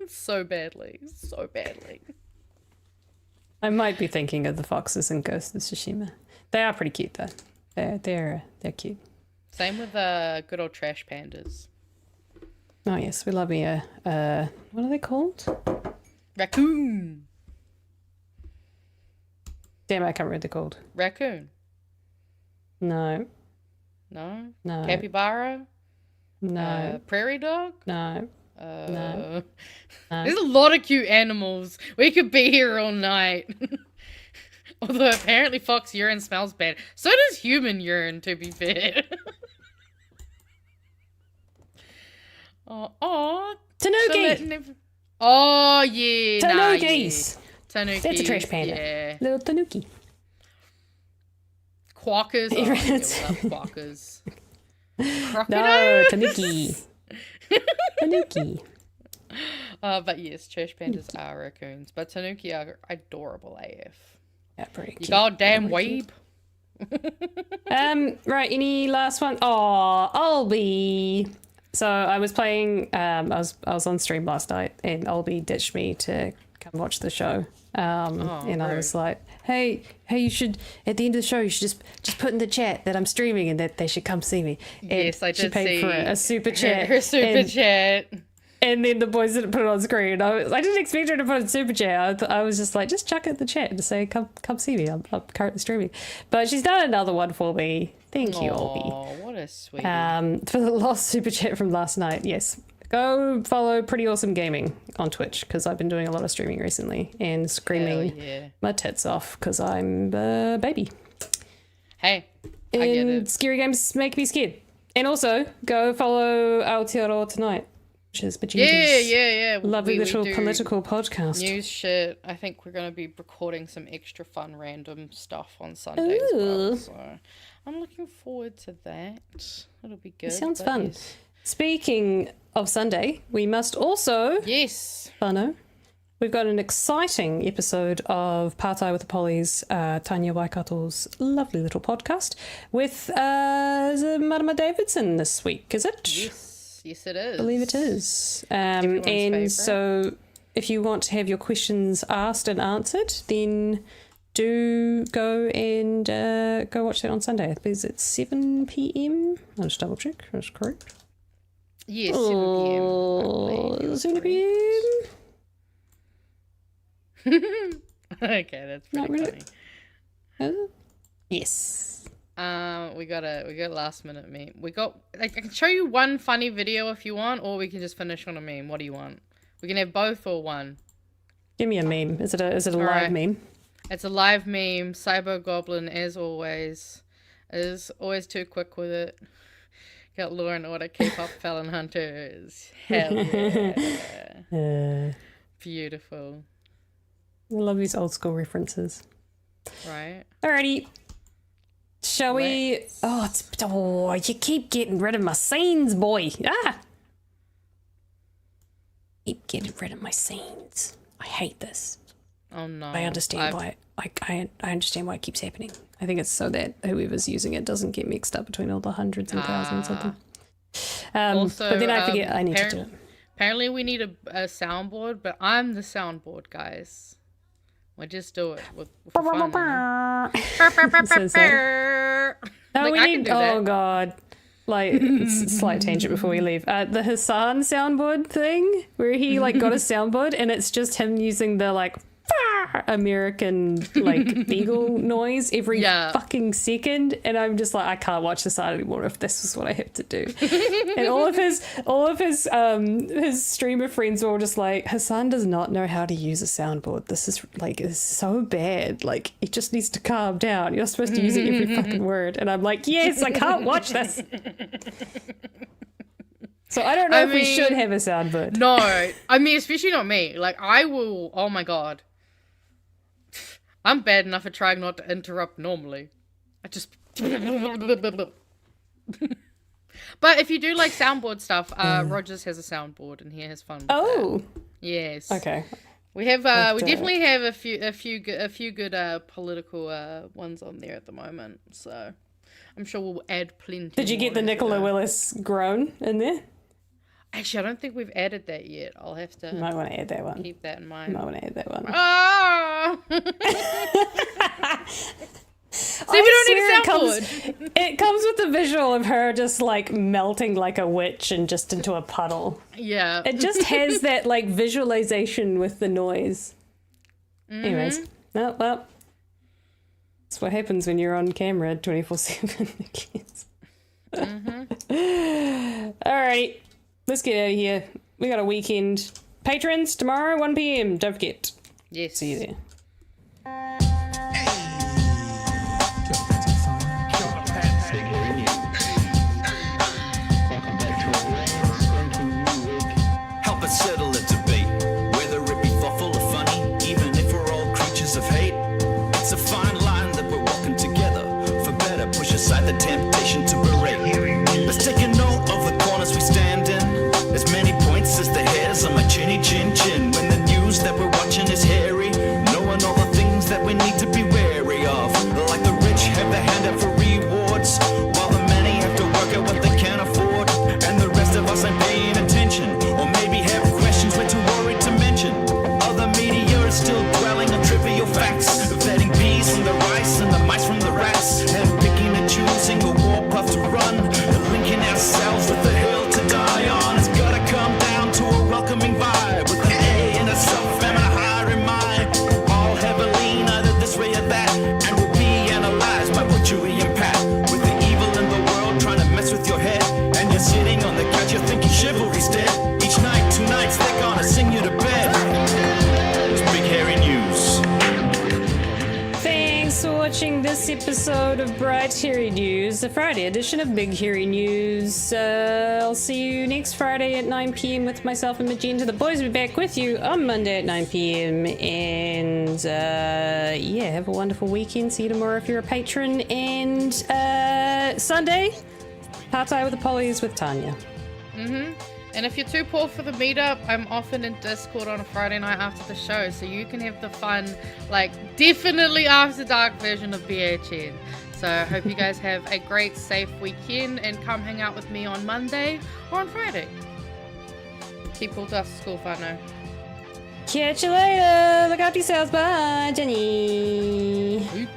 So badly. So badly. I might be thinking of the foxes in Ghost of Tsushima. They are pretty cute, though. They're cute. Same with good old trash pandas. Oh, yes. We love me what are they called? Raccoon. Damn, I can't remember what they're called. Raccoon. No. No? No. Capybara? No. Prairie dog? No. No. There's a lot of cute animals. We could be here all night. Although apparently fox urine smells bad. So does human urine, to be fair. Tanuki! Oh, yeah. Tanukis! Nah, yeah. Tanuki. That's a trash panda. Yeah. Little tanuki. Quackers. Oh, yeah, we love quackers. Crocodiles. No, tanuki. Tanuki. But yes, trash pandas are raccoons, but tanuki are adorable AF. Yeah, pretty cute. You goddamn weeb. Right, any last one? Oh, Olby. So I was playing, I was on stream last night, and Olby ditched me to come watch the show. And I was like, hey, you should, at the end of the show, you should just put in the chat that I'm streaming and that they should come see me. And yes, I did she paid see for a super chat. Her super chat. And then the boys didn't put it on screen. I didn't expect her to put it in super chat. I was just like, just chuck it in the chat and say, come see me. I'm currently streaming. But she's done another one for me. Thank you, Olby. Oh, what a sweetie. For the last super chat from last night, yes. Go follow Pretty Awesome Gaming on Twitch because I've been doing a lot of streaming recently and screaming my tits off because I'm a baby. Hey, I get And it. scary games make me scared. And also, go follow Aotearoa Tonight, which is Yeah. lovely We little do political podcast. News shit. I think we're going to be recording some extra fun random stuff on Sunday as well. So I'm looking forward to that. It'll be good. It sounds but fun. yes. Speaking of Sunday, we must also... Yes. Whānau. We've got an exciting episode of Pārtai with the Pollies, Tanya Waikato's lovely little podcast with Marama Davidson this week, is it? Yes, it is. I believe it is. Everyone's And favourite. so if you want to have your questions asked and answered, then do go and go watch that on Sunday. I believe it's 7 p.m. I'll just double check. That's correct. Yes, 7 p.m. I believe. 7 p.m. Okay, that's pretty Not funny. Yes. We got last minute meme. I can show you one funny video if you want, or we can just finish on a meme. What do you want? We can have both or one. Give me a meme. Is it a live Alright. meme? It's a live meme. Cyber Goblin, as always, is always too quick with it. Got Law and Order, keep up, Felon Hunters. Hell yeah. Beautiful. I love these old school references. Right. Alrighty. Shall we? Oh, you keep getting rid of my scenes, boy. Keep getting rid of my scenes. I hate this. Oh no. I understand why. I understand why it keeps happening. I think it's so that whoever's using it doesn't get mixed up between all the hundreds and thousands of them. Also, but then I forget I need to do it. Apparently we need a soundboard, but I'm the soundboard, guys. We'll just do it for fun. So sad. No, Like, we I need. can do that. Oh god. Like, slight tangent before we leave. The Hassan soundboard thing, where he like got a soundboard and it's just him using the like American like beagle noise every fucking second, and I'm just like, I can't watch this anymore if this is what I have to do. And all of his streamer friends were all just like, Hassan does not know how to use a soundboard. This is so bad. Like, he just needs to calm down. You're supposed to use it every fucking word. And I'm like, yes, I can't watch this. So I don't know if we should have a soundboard. No, I mean, especially not me. Like, I will. Oh my god. I'm bad enough at trying not to interrupt normally. I just... But if you do like soundboard stuff, Rogers has a soundboard and he has fun with that. Yes. Okay. We have we definitely have a few good political ones on there at the moment. So I'm sure we'll add plenty. Did you get the Nicola Willis groan in there? Actually, I don't think we've added that yet. I'll have to. Might want to add that one. Keep that in mind. Might want to add that one. Ah! See, we don't need a soundboard. It comes with the visual of her just like melting like a witch and just into a puddle. Yeah. It just has that like visualization with the noise. Anyways, well, that's what happens when you're on camera 24/7. Alrighty, let's get out of here. We got a weekend. Patrons, tomorrow 1 p.m. Don't forget. Yes. See you there. Help us settle a debate, whether it be thoughtful or funny, even if we're all creatures of hate. It's a fine line that we're walking together. For better, push aside the temptation to berate. Let's take a note of the corners we stand in. As many points as the hairs on my chinny chin chin. When the news that we're watching is hairy, no Bright Hairy News, the Friday edition of Big Hairy News. I'll see you next Friday at 9 p.m. with myself and Magenta. The boys will be back with you on Monday at 9 p.m. And yeah, have a wonderful weekend. See you tomorrow if you're a patron. And Sunday, Partai with the Pollies with Tanya. And if you're too poor for the meetup, I'm often in Discord on a Friday night after the show, so you can have the fun, like, definitely after dark version of BHN. So I hope you guys have a great, safe weekend, and come hang out with me on Monday or on Friday. Keep cool to after school, Whānau. Catch you later. Look after yourselves. Bye, Jenny.